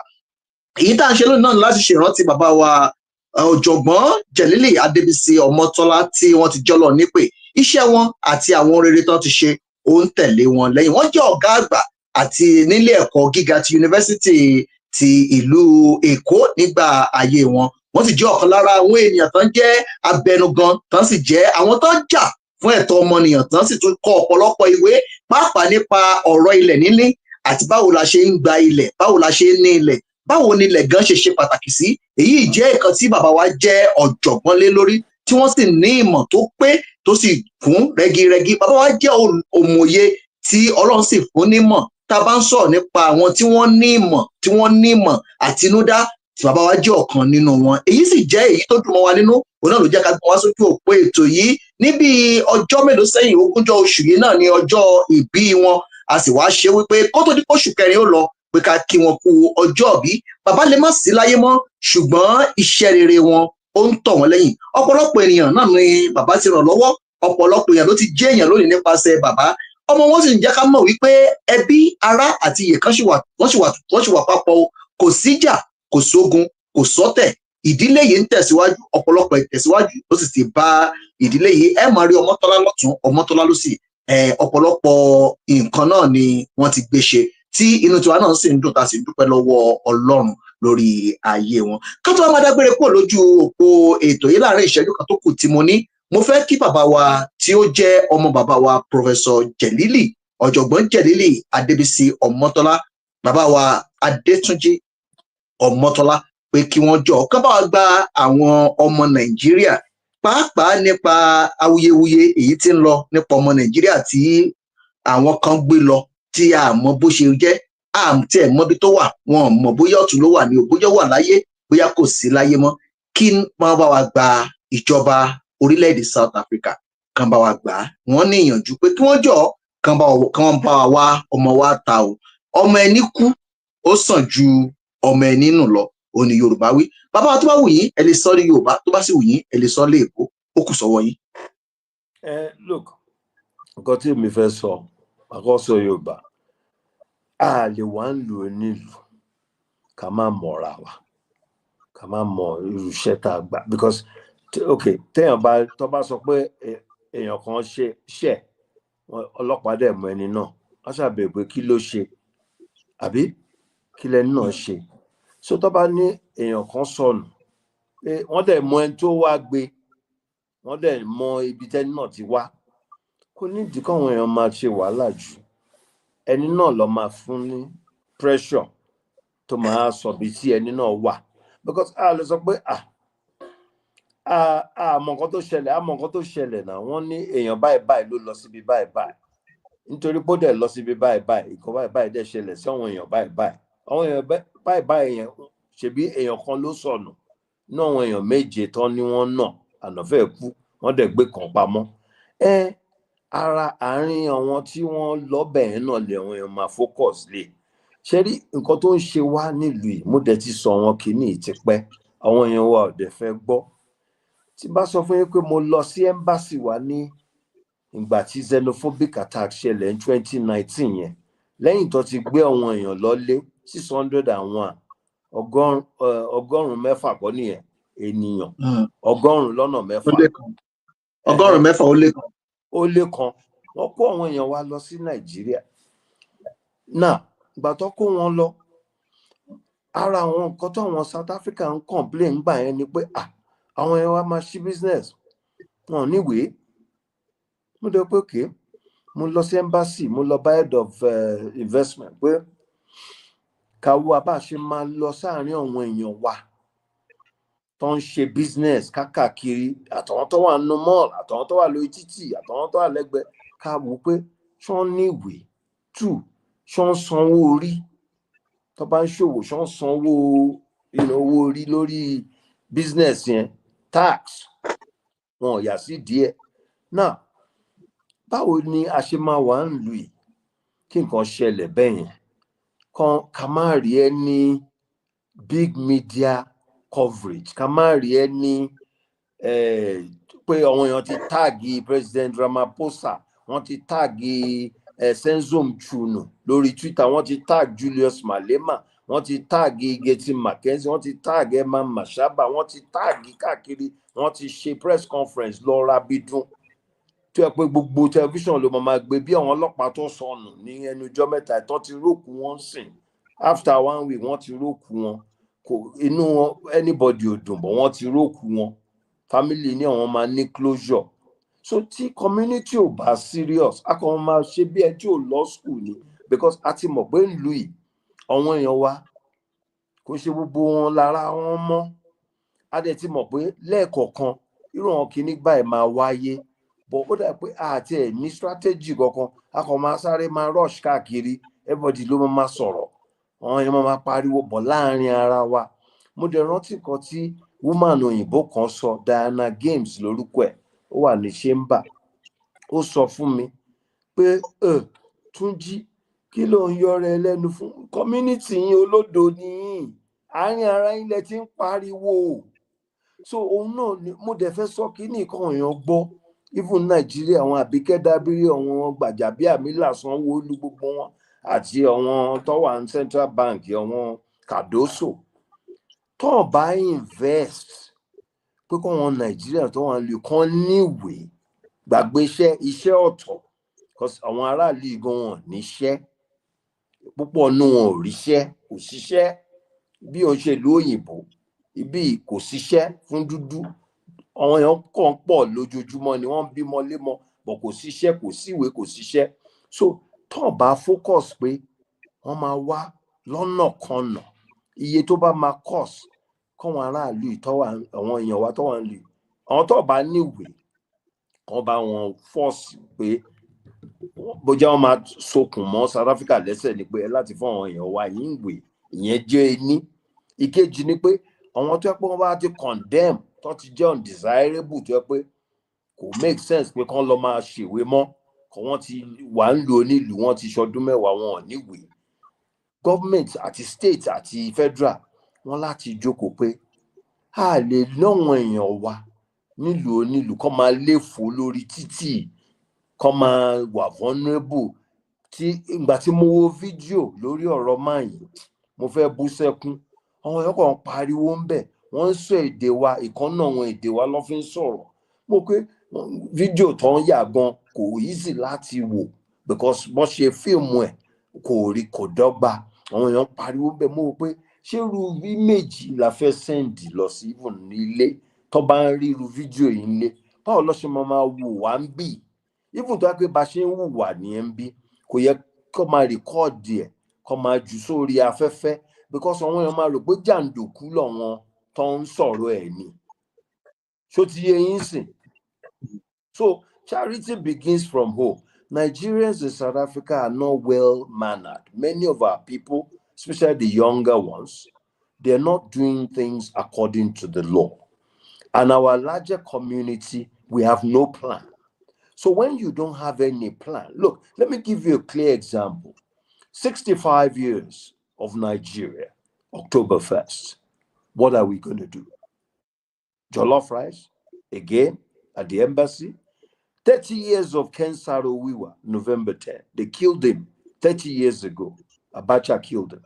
Èyí tá à ń ṣe lónìí náà láti ṣèrántí bàbá wa ọ̀jọ̀gbọ́n Jelili Adebisi Omotola tí wọ́n ti jọ́lọ̀ nípè. Iṣẹ́ wọn àti àwọn rere tó ti ṣe ó ń tẹ̀lé wọn lẹ́yìn. Wọ́n jẹ́ ọ̀gá àgbà àti nílé ẹ̀kọ́ gíga ti yunifásítì ti ìlú Èkó nígbà ayé wọn. Wọ́n sì jẹ́ ọ̀kan lára àwọn ènìyàn tó ń jẹ́ abẹnugan tó sì jẹ́ àwọn tó ń jà fún ẹ̀tọ́ ọmọnìyàn tó sì tún kọ ọ̀pọ̀lọpọ̀ ìwé pàápàá nípa ọ̀rọ̀ ilẹ̀ níní àti báwo la ṣe ń gba ilẹ̀, báwo la ṣe ń ní ilẹ̀, báwo ni ilẹ̀ gan ṣe pàtàkì sí. Èyí jẹ́ nǹkan tí bàbá wa jẹ́ ọ̀jọ̀gbọ́n lé lórí tí wọ́n sì ní ìmọ̀ tó pé tó sì kún rẹ́gírẹ́gí. Bàbá wa jẹ́ òmòye tí Ọlọ́run sì fún nímọ̀. Tá a bá ń sọ̀rọ̀ nípa àwọn tí wọ́n ní ìmọ̀ àtinúdá, tí bàbá wa jẹ́ ọ̀kan nínú wọn. Èyí sì jẹ́ èyí tó dùn mọ́ wa nínú. Òun náà ló jẹ́ ká gbọ́n wá sójú òpó ètò yìí. Níbi ọjọ́ mélòó sẹ́yìn, 20 oṣù yìí náà ni ọjọ́ ìbí wọn. A sì wá ṣe wípé kó tó di oṣù kẹrin ó lọ pé ká kí wọn kú ọjọ́ ìbí. Bàbá lè má sí láyé mọ́, ṣùgbọ́n iṣẹ́ rere wọn ó ń tọ̀ wọ́n lẹ́yìn. Ọ̀pọ̀lọpọ̀ ènìyàn náà ni bàbá ti ràn lọ́wọ́. Ọ̀pọ̀lọpọ̀ èèyàn ló ti jẹ́ èèyàn lónìí nípasẹ̀ bàbá. Ọmọ wọn sì ń jẹ́ ká mọ̀ wípé ẹbí, ará àti ìyè kan wọ́n sì wà papọ̀ o. Kò síjà, kò sógun, kò sọ́tẹ̀. Ìdílé yìí ń tẹ̀síwájú, ọ̀pọ̀lọpọ̀ ìtẹ̀síwájú ló sì ti bá ìdílé yìí. Ẹ máa rí Ọmọ́tọ́lá lọ́tún, Ọmọ́tọ́lá lósì. Ọ̀pọ̀lọpọ̀ nǹkan náà ni wọ́n ti gbé ṣe tí inú tiwa náà sì ń dùn, tá a sì ń dúpẹ́ lọ́wọ́ Ọlọ́run lórí ayé wọn. Ká tó wá máa dágbére kúrò lójú òpó ètò yìí láàrin ìṣẹ́jú kan tó kù tí mo ní, mo fẹ́ kí bàbá wa tí ó jẹ́ ọmọ bàbá wa Professor Jelili, ọ̀jọ̀gbọ́n Jelili Adebisi Omotola, bàbá wa Adétúnjí Omotola pé kí wọ́n jọ kán bá wa gba àwọn ọmọ Nàìjíríà pàápàá nípa awuyewuye èyí tí ń lọ nípa ọmọ Nàìjíríà tí àwọn kan gbé lọ tí a mọ̀ bó ṣe jẹ́ tí ẹ̀ mọ̀ bí tó wà wọn mọ̀ bóyá ọ̀tún ló wà ní o bóyá wà láyé bóyá kò sí láyé mọ́ kí wọ́n bá wa gba ìjọba orílẹ̀-èdè South Africa kan bá wa gbà á wọ́n ní ìyànjú pé kí wọ́n jọ kan bá wa wá ọmọ wa ta o ọmọ ẹni kú ó sàn ju ọmọ ẹni nù lọ ó ní Yorùbá wí bàbá tó bá wù yín ẹ lè sọ ní Yorùbá tó bá sì wù yín ẹ lè sọ léèbó ó kù sọ́wọ́ yín. Look, nǹkan tí mi fẹ́ sọ àkọ́sọ Yorùbá a lè wá ń lò nílùú ká má mọ̀ra wa ká má mọ irú iṣẹ́ tá a gbà because okay téèyàn tó bá sọ pé èèyàn kan ṣẹ̀ ọlọ́pàá dẹ̀ mọ ẹni náà wọ́n ṣàbẹ̀wò pé kí ló ṣe àbí kí lẹni náà ṣe so tó bá ní èèyàn kan sọnù pé wọ́n dẹ̀ mọ ẹni tó wá gbé wọ́n dẹ̀ mọ ibi tẹ́ni náà ti wá kò nídìí káwọn èèyàn máa ṣe wàhálà jù ẹni náà lọ máa fún ní pressure tó máa sọ bí tí ẹni náà wà because a lè sọ pé àmọ́ nǹkan tó ṣẹlẹ̀ náà wọ́n ní èèyàn báyìí ló lọ síbi báyìí nítorí pé ó dẹ̀ lọ síbi báyìí nǹkan báyìí dẹ̀ ṣẹlẹ̀ sí àwọn èèyàn báyìí àwọn èèyàn báyìí yẹn ṣebí èèyàn kan ló sọnù ní àwọn èèyàn méje tán ni wọ́n nà ànàfẹ́ kú wọ́n dẹ̀ gbé kan pamọ́ ara àárín àwọn tí wọ́n lọ́bẹ̀ yẹn náà lè àwọn èèyàn máa focus lé ṣe rí nǹkan tó ń ṣe wá nílùú yìí mo dẹ̀ ti sọ wọn kìíní tipẹ́ àwọn èèyàn wa ò dẹ̀ fẹ́ gbọ́ tí bá sọ fún yín pé mo lọ sí embassy wa ní ìgbà tí xenophobic attack ṣẹlẹ̀ ní 2019 yẹn lẹ́yìn tó ti gbé àwọn èèyàn lọ́lé 601 ọgọ́rùn-ún mẹ́fà kọ́ nìyẹn ènìyàn ọgọ́rùn-ún lọ́nà mẹ́fà ọgọ́rùn-ún mẹ́fà ó lé kan wọ́n kó àwọn èèyàn wa lọ sí Nàìjíríà náà ìgbà tó kó wọn lọ ara àwọn nǹkan tó àwọn South Africa ń complain gbà yẹn ni pé àwọn èèyàn wa máa ṣí business wọn níwèé mo dẹ̀ pé òkè mo lọ sí embassy mo lọ bá head of investment pé káwọ́ abá ṣe máa lọ sáàárín àwọn èèyàn wa tó ń ṣe business káàkiri àtàwọn tó wà nínú mall àtàwọn tó wà lórí títì àtàwọn tó wà lẹ́gbẹ̀ẹ́ ká wò pé ṣé wọ́n ní ìwé 2 ṣé wọ́n sanwó orí tó bá ń ṣòwò ṣé wọ́n sanwó owó orí lórí business yẹn tax wọn ò yà sí díẹ̀ náà báwo ni a ṣe máa wà ń lù yìí kí nǹkan ṣẹlẹ̀ bẹ́ẹ̀ yẹn ká má rí ẹni big media coverage ká má rí ẹni pé àwọn èèyàn ti táàgì President Ramaphosa wọ́n ti táàgì Senzom Chunu lórí Twitter wọ́n ti táàgì Julius Malema wọ́n ti táàgì Getty Mackenzie wọ́n ti táàgì Emma Mashaba wọ́n ti táàgì káàkiri wọ́n ti ṣe press conference lọ ra bídún tó yẹ pé gbogbo tẹlifíṣàn ló máa gbé bí àwọn ọlọ́pàá tó sọnù ní ẹnu ọjọ́ mẹ́ta tó ti rókù wọn sìn after 1 week wọ́n ti rókù wọn kò inú wọn anybody ò dùn bọ̀ wọ́n ti rókù wọn family ní àwọn máa ní closure so tí community ò bá serious a kàn máa ṣe bí ẹ tí ò lọ school ni because a ti mọ̀ pé ìlú yìí àwọn èèyàn wa kò ṣe gbogbo wọn lára wọn mọ́ a dẹ̀ ti mọ̀ pé lẹ́ẹ̀kọ̀ọ̀kan irú àwọn kìíní báyìí máa wáyé but ó dà pé àti ẹ̀ ní strategy kankan a kàn máa sáré máa rush káàkiri everybody ló máa sọ̀rọ̀ àwọn èèyàn máa pariwo bọ̀ láàrin ara wa mo dẹ̀ rántí kan tí woman òyìnbó kan sọ Diana Games lórúkọ ẹ̀ ó wà ní chamber ó sọ fún mi pé Túnjí kí ló ń yọrọ ẹ lẹ́nu fún community yín olódo nìyí àárín ara yín lẹ ti ń pariwo so òun náà ni mo dẹ̀ fẹ́ sọ kí ní nǹkan èèyàn gbọ́ even Nàìjíríà àwọn Àbíkẹ́ Dábírí àwọn Gbàjàbíàmílà Sanwó-Olú gbogbo wọn àti àwọn tó wà ní Central Bank àwọn Kàdóso tó bá invest pé kó wọn Nàìjíríà tó wà lè kàn níwèé gbàgbé iṣẹ́ ọ̀tọ̀ because àwọn aráàlú gan wọn níṣẹ́ púpọ̀ nù wọn ò ríṣẹ́ kò síṣẹ́ bí òṣèlú òyìnbó ibi kò síṣẹ́ fún dúdú àwọn èèyàn kàn pọ̀ lójoojúmọ́ ni wọ́n bímọ lémọ bọ̀ kò síṣẹ́ kò síwèé kò síṣẹ́ so tó bá focus pé wọ́n máa wá lọ́nà kanà iye tó bá máa cost kọ́wọn aráàlú ìtọ́wà àwọn èèyàn wa tọ́wà ń lè àwọn tó bá níwèé kan bá wọn force pé bójá wọn máa sokùn mọ́ South Africa lẹ́sẹ̀ ni pé láti fún àwọn èèyàn wa yìí ń wè ìyẹn jẹ́ ení ìkejì ni pé àwọn tó yẹ pé wọ́n bá ti condemn tó ti jẹ́ undesirable tó yẹ pé kò make sense pé kán lọ máa ṣèwé mọ́ kọ́ wọ́n ti wà ń lò nílùú wọ́n ti ṣọdún mẹ́wàá wọn ò níwèé government àti state àti federal wọ́n láti jókòó pé a lè lọ́wọ́n èèyàn wa nílùú onílùú kọ́ máa léfò lórí títì kọ́ máa wà vulnerable tí ìgbà tí mo wo fídíò lórí ọ̀rọ̀ máyì mo fẹ́ bú sẹ́kún àwọn èèyàn kan pariwo ń bẹ̀ wọ́n ń sọ èdè wa ìkànnà àwọn èdè wa lọ́ fi ń sọ̀rọ̀ mo pé fídíò tó ń yà gan kò easy láti wò because bó ṣe fíìmù ẹ̀ kò dọ́gba àwọn èèyàn pariwo ń bẹ̀ mo rò pé ṣé irú íméjì la fẹ́ sẹ́ǹdì lọ sí even nílé tó bá ń rí irú fídíò yìí nílé báwo lọ́ ṣe máa wò wá ń bì even tó yẹ pé bá ṣe ń wùwà ní ẹ̀ ń bí kò yẹ kó máa rìkọ́ọ̀dì ẹ̀ kó máa jù sórí afẹ́fẹ́ because àwọn èèyàn máa rò pé jàǹdùkú lọ́wọ́n tó ń sọ̀rọ̀ ẹ̀ ni ṣó ti yé yín sìn. So charity begins from home. Nigerians in South Africa are not well mannered. Many of our people, especially the younger ones, they're not doing things according to the law. And our larger community, we have no plan. So when you don't have any plan, look, let me give you a clear example. 65 years of Nigeria, October 1st. What are we going to do? Jollof rice, again, at the embassy. 30 years of Ken Saro-Wiwa, November 10. They killed him 30 years ago. Abacha killed him.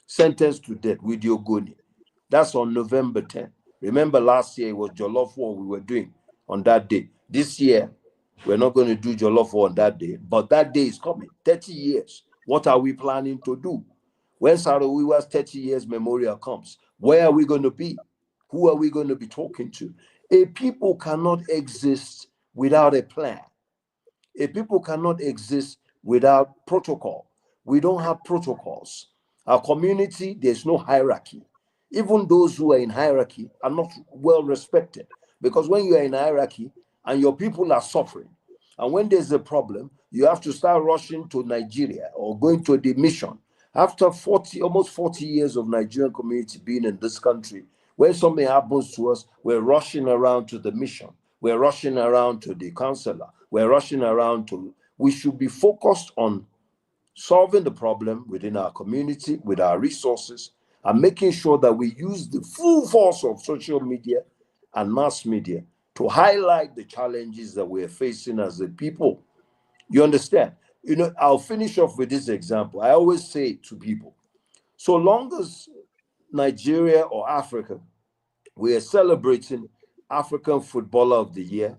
Sentenced to death with Yogoni. That's on November 10. Remember last year it was Jollof War we were doing on that day. This year, we're not going to do Jollof War on that day, but that day is coming. 30 years. What are we planning to do? When Saro-Wiwa's 30 years memorial comes, where are we going to be? Who are we going to be talking to? A people cannot exist without a plan. A people cannot exist without protocol. We don't have protocols. Our community, there's no hierarchy. Even those who are in hierarchy are not well respected, because when you are in hierarchy and your people are suffering, and when there's a problem, you have to start rushing to Nigeria or going to the mission. After almost 40 years of Nigerian community being in this country, when something happens to us, we're rushing around to the mission. We're rushing around to the Chancellor. We're rushing around to... We should be focused on solving the problem within our community, with our resources, and making sure that we use the full force of social media and mass media to highlight the challenges that we're facing as a people. You understand? You know, I'll finish off with this example. I always say to people, so long as Nigeria or Africa, we are celebrating African Footballer of the Year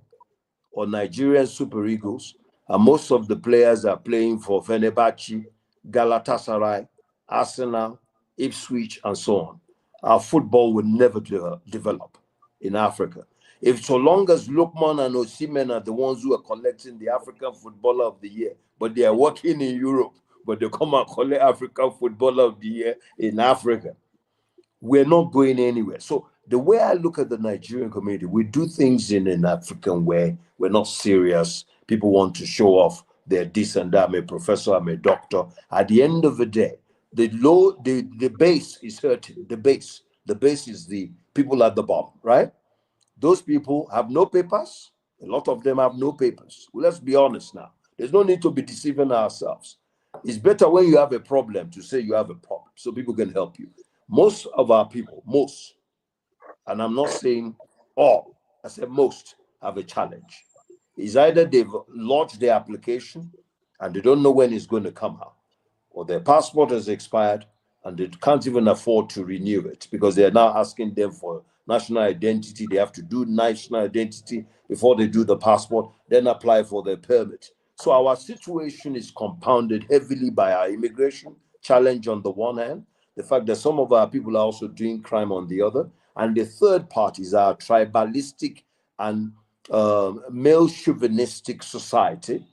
or Nigerian Super Eagles, and most of the players are playing for Fenerbahce, Galatasaray, Arsenal, Ipswich, and so on, our football will never develop in Africa. If so long as Lukman and Osimhen are the ones who are collecting the African Footballer of the Year, but they are working in Europe, but they come and collect African Footballer of the Year in Africa, we're not going anywhere. So the way I look at the Nigerian community, we do things in an African way. We're not serious. People want to show off they're this and that. I'm a professor, I'm a doctor. At the end of the day, the base is hurting. The base is the people at the bottom, right? Those people have no papers. A lot of them have no papers. Well, let's be honest now. There's no need to be deceiving ourselves. It's better when you have a problem to say you have a problem so people can help you. Most of our people, and I'm not saying all, I said most, have a challenge. It's either they've lodged their application and they don't know when it's going to come out, or their passport has expired and they can't even afford to renew it because they're now asking them for national identity. They have to do national identity before they do the passport, then apply for their permit. So our situation is compounded heavily by our immigration challenge on the one hand, the fact that some of our people are also doing crime on the other, and the third part is our tribalistic and male chauvinistic society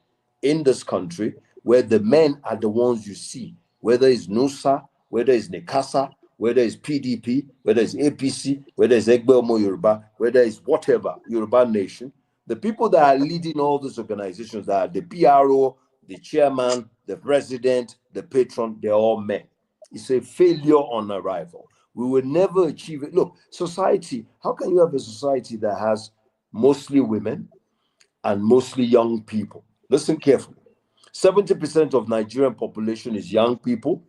in this country, where the men are the ones you see, whether it's Nusa, whether it's Nekasa, whether it's PDP, whether it's APC, whether it's Egbe Omo Yoruba, whether it's whatever, Yoruba Nation, the people that are leading all these organizations, that are the PRO, the chairman, the president, the patron, they're all men. It's a failure on arrival. We will never achieve it. Look, society, how can you have a society that has mostly women and mostly young people? Listen carefully. 70% of Nigerian population is young people,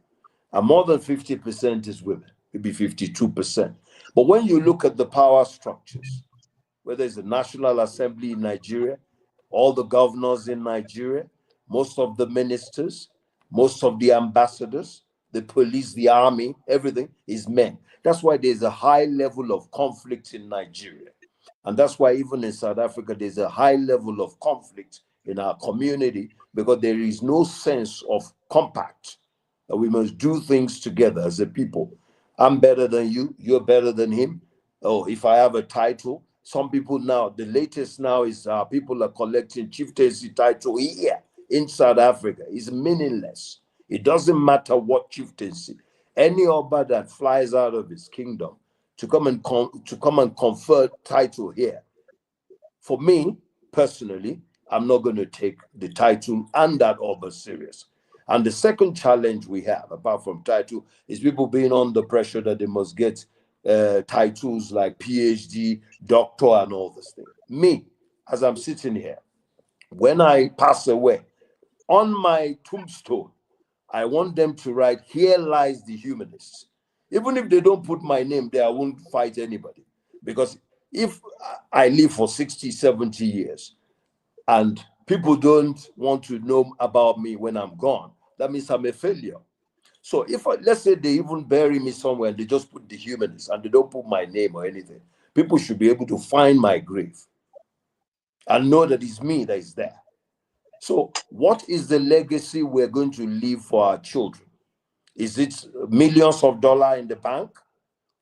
and more than 50% is women, maybe 52%. But when you look at the power structures, whether it's the National Assembly in Nigeria, all the governors in Nigeria, most of the ministers, most of the ambassadors, the police, the army, everything is men. That's why there's a high level of conflict in Nigeria. And that's why even in South Africa, there's a high level of conflict in our community, because there is no sense of compact, that we must do things together as a people. I'm better than you, you're better than him. Oh, if I have a title, some people now, the latest now is people are collecting chieftaincy title here in South Africa. It's meaningless. It doesn't matter what chieftaincy. Any Oba that flies out of his kingdom to come and confer title here, for me personally, I'm not going to take the title and that Oba serious. And the second challenge we have, apart from title, is people being under pressure that they must get titles like PhD, doctor, and all this thing. Me, as I'm sitting here, when I pass away, on my tombstone, I want them to write, "Here lies the humanist." Even if they don't put my name there, I won't fight anybody. Because if I live for 60, 70 years and people don't want to know about me when I'm gone, that means I'm a failure. So if let's say they even bury me somewhere and they just put the humanist and they don't put my name or anything, people should be able to find my grave and know that it's me that is there. So what is the legacy we're going to leave for our children? Is it millions of dollars in the bank?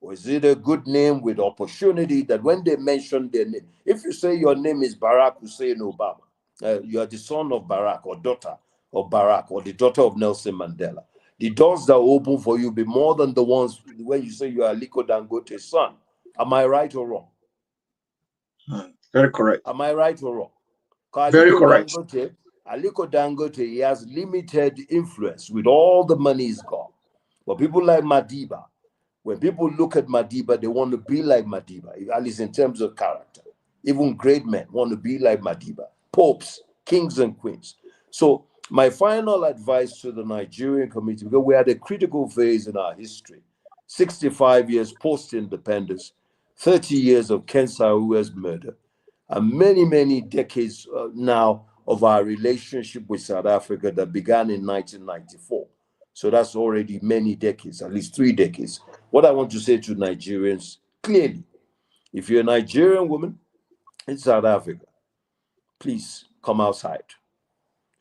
Or is it a good name with opportunity that when they mention their name, if you say your name is Barack Hussein Obama, you are the son of Barack or daughter of Barack or the daughter of Nelson Mandela, the doors that open for you be more than the ones when you say you are Aliko Dangote's son. Am I right or wrong? Very correct. Am I right or wrong? Very correct. Aliko Dangote, he has limited influence with all the money he's got. But people like Madiba, when people look at Madiba, they want to be like Madiba, at least in terms of character. Even great men want to be like Madiba, popes, kings and queens. So my final advice to the Nigerian community, because we had a critical phase in our history, 65 years post-independence, 30 years of Ken Saro-Wiwa's murder, and many, many decades now of our relationship with South Africa that began in 1994. So that's already many decades, at least 3 decades. What I want to say to Nigerians, clearly, if you're a Nigerian woman in South Africa, please come outside.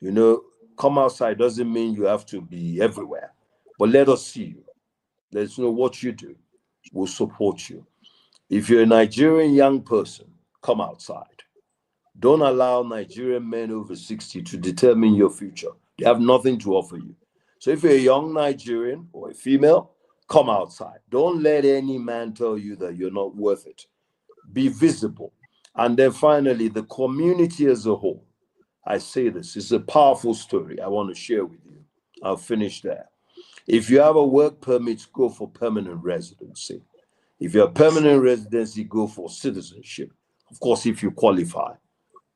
You know, come outside doesn't mean you have to be everywhere, but let us see you. Let us know what you do. We'll support you. If you're a Nigerian young person, come outside. Don't allow Nigerian men over 60 to determine your future. They have nothing to offer you. So if you're a young Nigerian or a female, come outside. Don't let any man tell you that you're not worth it. Be visible. And then finally, the community as a whole. I say this, it's a powerful story I want to share with you. I'll finish there. If you have a work permit, go for permanent residency. If you're a permanent residency, go for citizenship. Of course, if you qualify,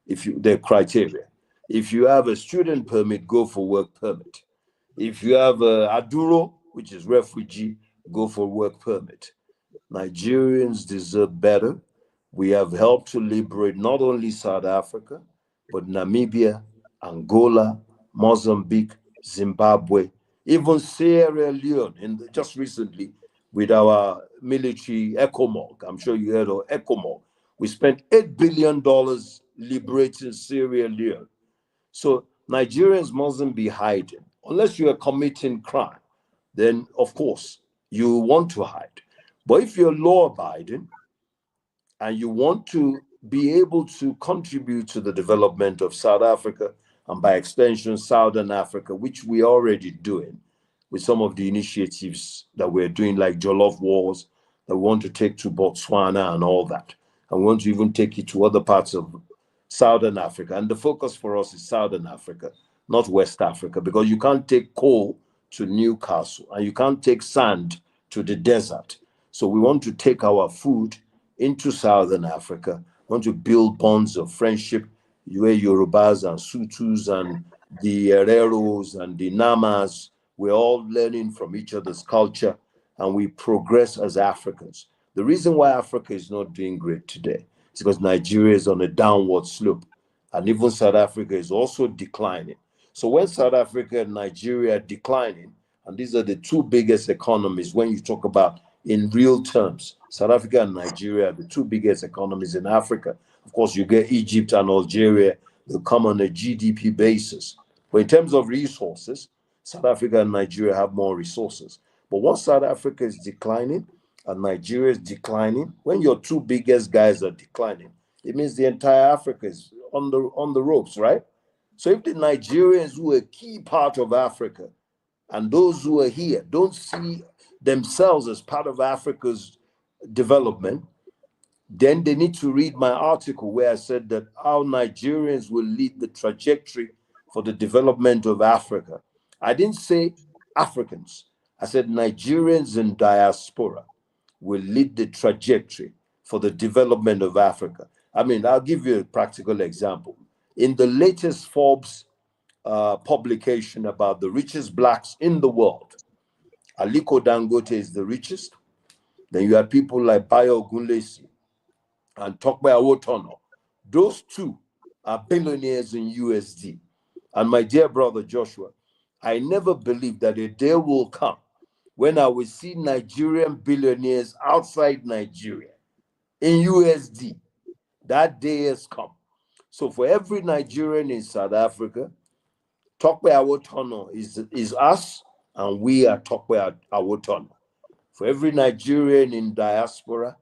the criteria. If you have a student permit, go for work permit. If you have a Aduro, which is refugee, go for work permit. Nigerians deserve better. We have helped to liberate not only South Africa, but Namibia, Angola, Mozambique, Zimbabwe, even Sierra Leone, just recently with our military ECOMOG. I'm sure you heard of ECOMOG. We spent $8 billion liberating Sierra Leone. So Nigerians mustn't be hiding. Unless you are committing crime, then of course you want to hide. But if you're law-abiding and you want to be able to contribute to the development of South Africa and by extension Southern Africa, which we're already doing, with some of the initiatives that we're doing, like Jollof Wars, that we want to take to Botswana and all that. And we want to even take it to other parts of Southern Africa. And the focus for us is Southern Africa, not West Africa, because you can't take coal to Newcastle and you can't take sand to the desert. So we want to take our food into Southern Africa. We want to build bonds of friendship where Yorubas and Sutus and the Hereros and the Namas, we're all learning from each other's culture and we progress as Africans. The reason why Africa is not doing great today is because Nigeria is on a downward slope and even South Africa is also declining. So when South Africa and Nigeria are declining, and these are the two biggest economies when you talk about in real terms, South Africa and Nigeria are the two biggest economies in Africa. Of course, you get Egypt and Algeria, they'll come on a GDP basis. But in terms of resources, South Africa and Nigeria have more resources. But once South Africa is declining and Nigeria is declining, when your two biggest guys are declining, it means the entire Africa is on the ropes, right? So if the Nigerians who are a key part of Africa and those who are here don't see themselves as part of Africa's development, then they need to read my article where I said that how Nigerians will lead the trajectory for the development of Africa. I didn't say Africans. I said Nigerians in diaspora will lead the trajectory for the development of Africa. I mean, I'll give you a practical example. In the latest Forbes publication about the richest blacks in the world, Aliko Dangote is the richest. Then you have people like Bayo Ogunlesi and Tokpe Awotono. Those two are billionaires in USD. And my dear brother Joshua, I never believed that a day will come when I will see Nigerian billionaires outside Nigeria in USD. That day has come. So for every Nigerian in South Africa, Tokpe Awotono is us, and we are Tokpe Awotono. For every Nigerian in diaspora,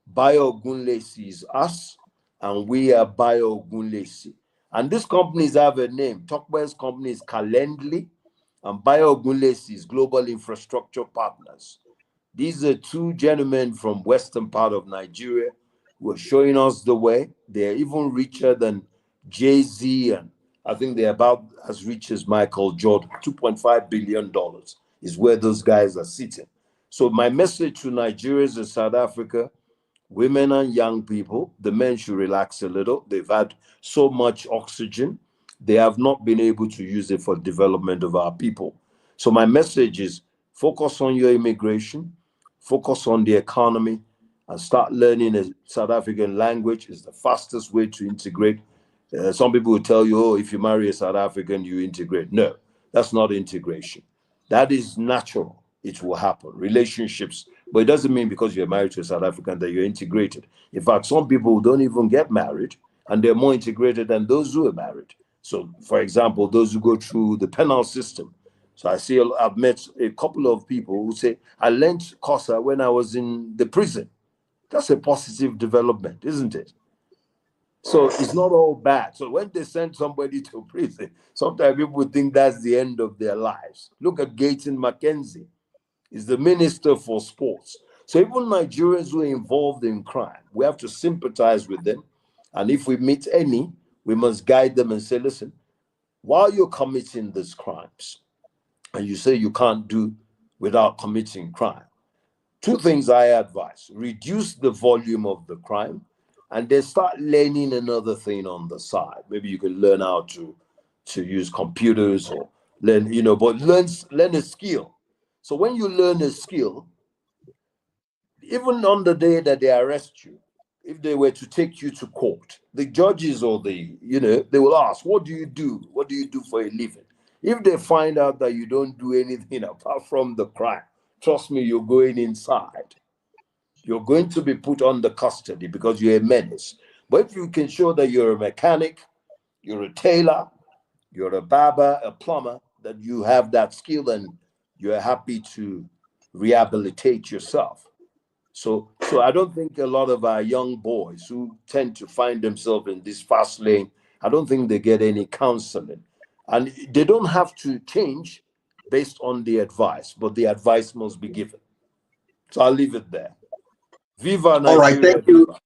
Bayo Ogunlesi is us, and we are Bayo Ogunlesi. And these companies have a name. Tokpe's company is Calendly, and Bayo Ogunlesi is Global Infrastructure Partners. These are two gentlemen from western part of Nigeria who are showing us the way. They're even richer than Jay-Z, and I think they're about as rich as Michael Jordan. $2.5 billion is where those guys are sitting. So my message to Nigerians in South Africa, women and young people, the men should relax a little. They've had so much oxygen. They have not been able to use it for development of our people. So my message is focus on your immigration, focus on the economy, and start learning a South African language. Is the fastest way to integrate. Some people will tell you, oh, if you marry a South African, you integrate. No, that's not integration. That is natural. It will happen. Relationships. But it doesn't mean because you're married to a South African that you're integrated. In fact, some people don't even get married and they're more integrated than those who are married. So, for example, those who go through the penal system. So I've met a couple of people who say, I learned COSA when I was in the prison. That's a positive development, isn't it? So it's not all bad. So when they send somebody to prison, sometimes people think that's the end of their lives. Look at Gaten McKenzie. He's the minister for sports. So even Nigerians who are involved in crime, we have to sympathize with them. And if we meet any, we must guide them and say, listen, while you're committing these crimes, and you say you can't do without committing crime, two things I advise: reduce the volume of the crime, and then start learning another thing on the side. Maybe you can learn how to use computers or learn, but learn a skill. So when you learn a skill, even on the day that they arrest you, if they were to take you to court, the judges or they will ask, what do you do? What do you do for a living? If they find out that you don't do anything apart from the crime, trust me, you're going inside. You're going to be put under custody because you're a menace. But if you can show that you're a mechanic, you're a tailor, you're a barber, a plumber, that you have that skill and you're happy to rehabilitate yourself. So I don't think a lot of our young boys who tend to find themselves in this fast lane, I don't think they get any counseling. And they don't have to change. based on the advice, but the advice must be given. So I'll leave it there. Viva Nigeria. All right, thank you. Viva.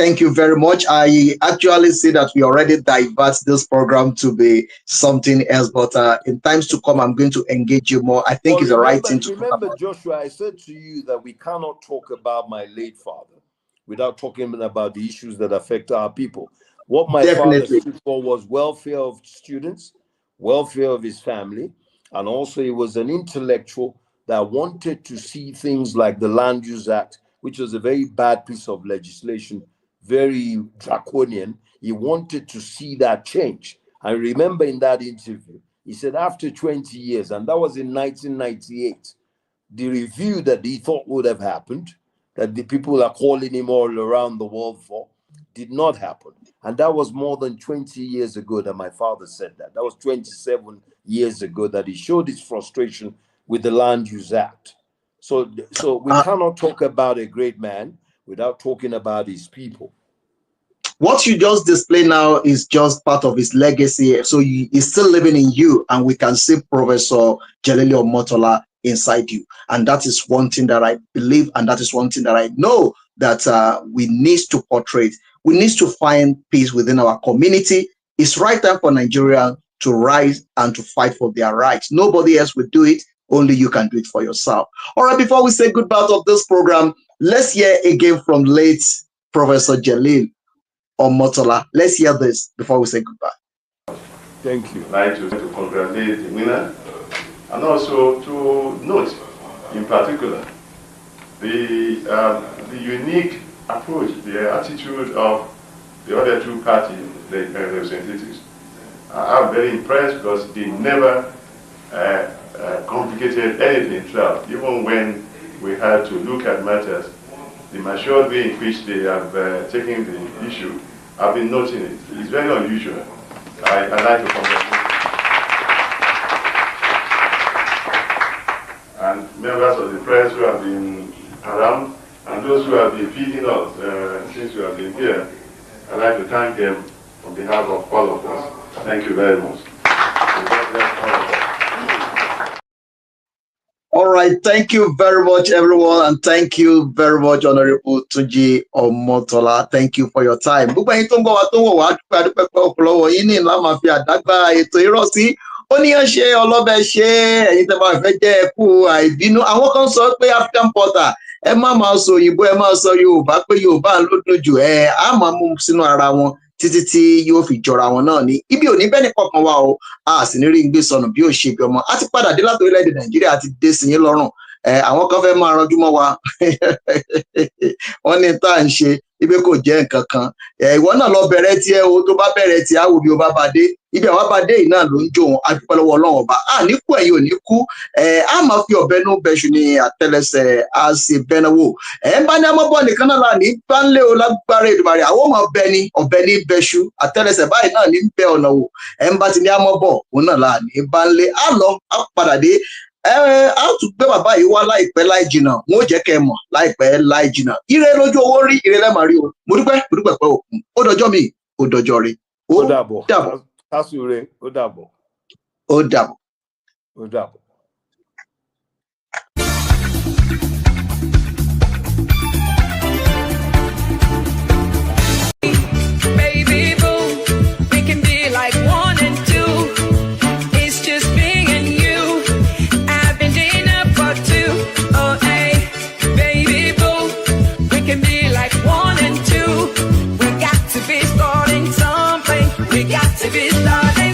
Thank you very much. I actually see that we already divert this program to be something else, but in times to come, I'm going to engage you more. I think it's the right thing to talk about. Joshua, I said to you that we cannot talk about my late father without talking about the issues that affect our people. What my father stood for was welfare of students, welfare of his family, and also he was an intellectual that wanted to see things like the Land Use Act, which was a very bad piece of legislation, very draconian. He wanted to see that change. I remember in that interview, he said after 20 years, and that was in 1998, the review that he thought would have happened, that the people are calling him all around the world for, did not happen. And that was more than 20 years ago that my father said that. That was 27 years ago that he showed his frustration with the Land Use Act. So we cannot talk about a great man without talking about his people. What you just display now is just part of his legacy. So he's still living in you, and we can see Professor Jelili Omotola inside you. And that is one thing that I believe, and that is one thing that I know that we need to portray. We need to find peace within our community. It's right time for Nigeria to rise and to fight for their rights. Nobody else will do it. Only you can do it for yourself. All right, before we say goodbye of this program, let's hear again from late Professor Jelili Omotola. Let's hear this before we say goodbye. Thank you. I'd like to congratulate the winner, and also to note, in particular, the unique approach, the attitude of the other two party representatives. I'm very impressed because they never complicated anything throughout. Even when we had to look at matters, the matured way in which they have taken the issue, I've been noting it. It's very unusual. I'd like to congratulate and members of the press who have been around, and those who have been feeding us since we have been here. I'd like to thank them on behalf of all of us. Thank you very much. All right, thank you very much, everyone, and thank you very much, Honorable Tunji Omotola. Thank you for your time. Gbogbo ẹ̀yin tó ń gbọ́ wa tó ń wò wá dúpẹ́ adúpẹ́pẹ́ ọ̀pọ̀lọpọ̀ yín ní ńlá máa fi àdágbà ètò ìrọ̀sí. Ó ní ṣe ọlọ́bẹ̀ ṣe ẹ̀yin tẹ́ bá fẹ́ jẹ́ ẹkú àìbínú. Àwọn kan sọ pé African porter ẹ má máa sọ òyìnbó, ẹ máa sọ Yorùbá pé Yorùbá ló dùn jù, á máa mú sínú ara wọn títí tí yóò fi jọra wọn náà ní. Ibi ò ní bẹ́ẹ̀ ní kankan wa o, a sì ní rí gbé sọnù bí ó ṣe bí ọmọ. A ti padà dé láti orílẹ̀-èdè Nàìjíríà, àti dé sí yín lọ́rùn. Àwọn kan fẹ́ máa ranjú mọ́ wa. Wọ́n ní tá à ń ṣe ibi kò jẹ́ nǹkan kan. Ìwọ náà lọ bẹ̀rẹ̀ tiẹ̀ o, tó bá bẹ̀rẹ̀ tiẹ̀ á wò bí o bá bá dé. Ibi àwọn bá dé yìí náà ló ń jó wọn. A dúpẹ́ lọ́wọ́ Ọlọ́run ọba. Ní kú ẹ̀yin ò ní kú. A máa fi ọ̀bẹ nú bẹṣu ní àtẹ́lẹsẹ̀ a sì bẹ́ẹ̀ wò. Ń bá ní amọ́bọ̀ nìkan náà là ní bá ń lé o lágbára Èdùmàrè. Àwọn ọmọ ọ̀bẹ ní bẹṣu àtẹ́lẹsẹ̀ báyìí náà ní bẹ ọ̀nà wò. Ń bá ti ní amọ́bọ̀ òun náà là ní bá ń lé. Á lọ á padà dé. A tún gbé bàbá yìí wá láìpẹ́ láì jìnnà. Wọn ò jẹ́ kẹ́ mọ̀ láìpẹ́ láì jìnnà. Ire lójú owó rí, ire lẹ́màá rí o. Mo dúpẹ́ pẹ́ òkun. Ó dọjọ́ mi, ó dọjọ́ rí. Ó dàbọ̀. Kásùre, ó dàbọ̀. Ó dàbọ̀. Ó dàbọ̀. Baby boo, we can be like one and two. It's just me and you. I've been dinner for two. Oh hey, baby boo, we can be like one and two. We got to be starting something. We got to be starting.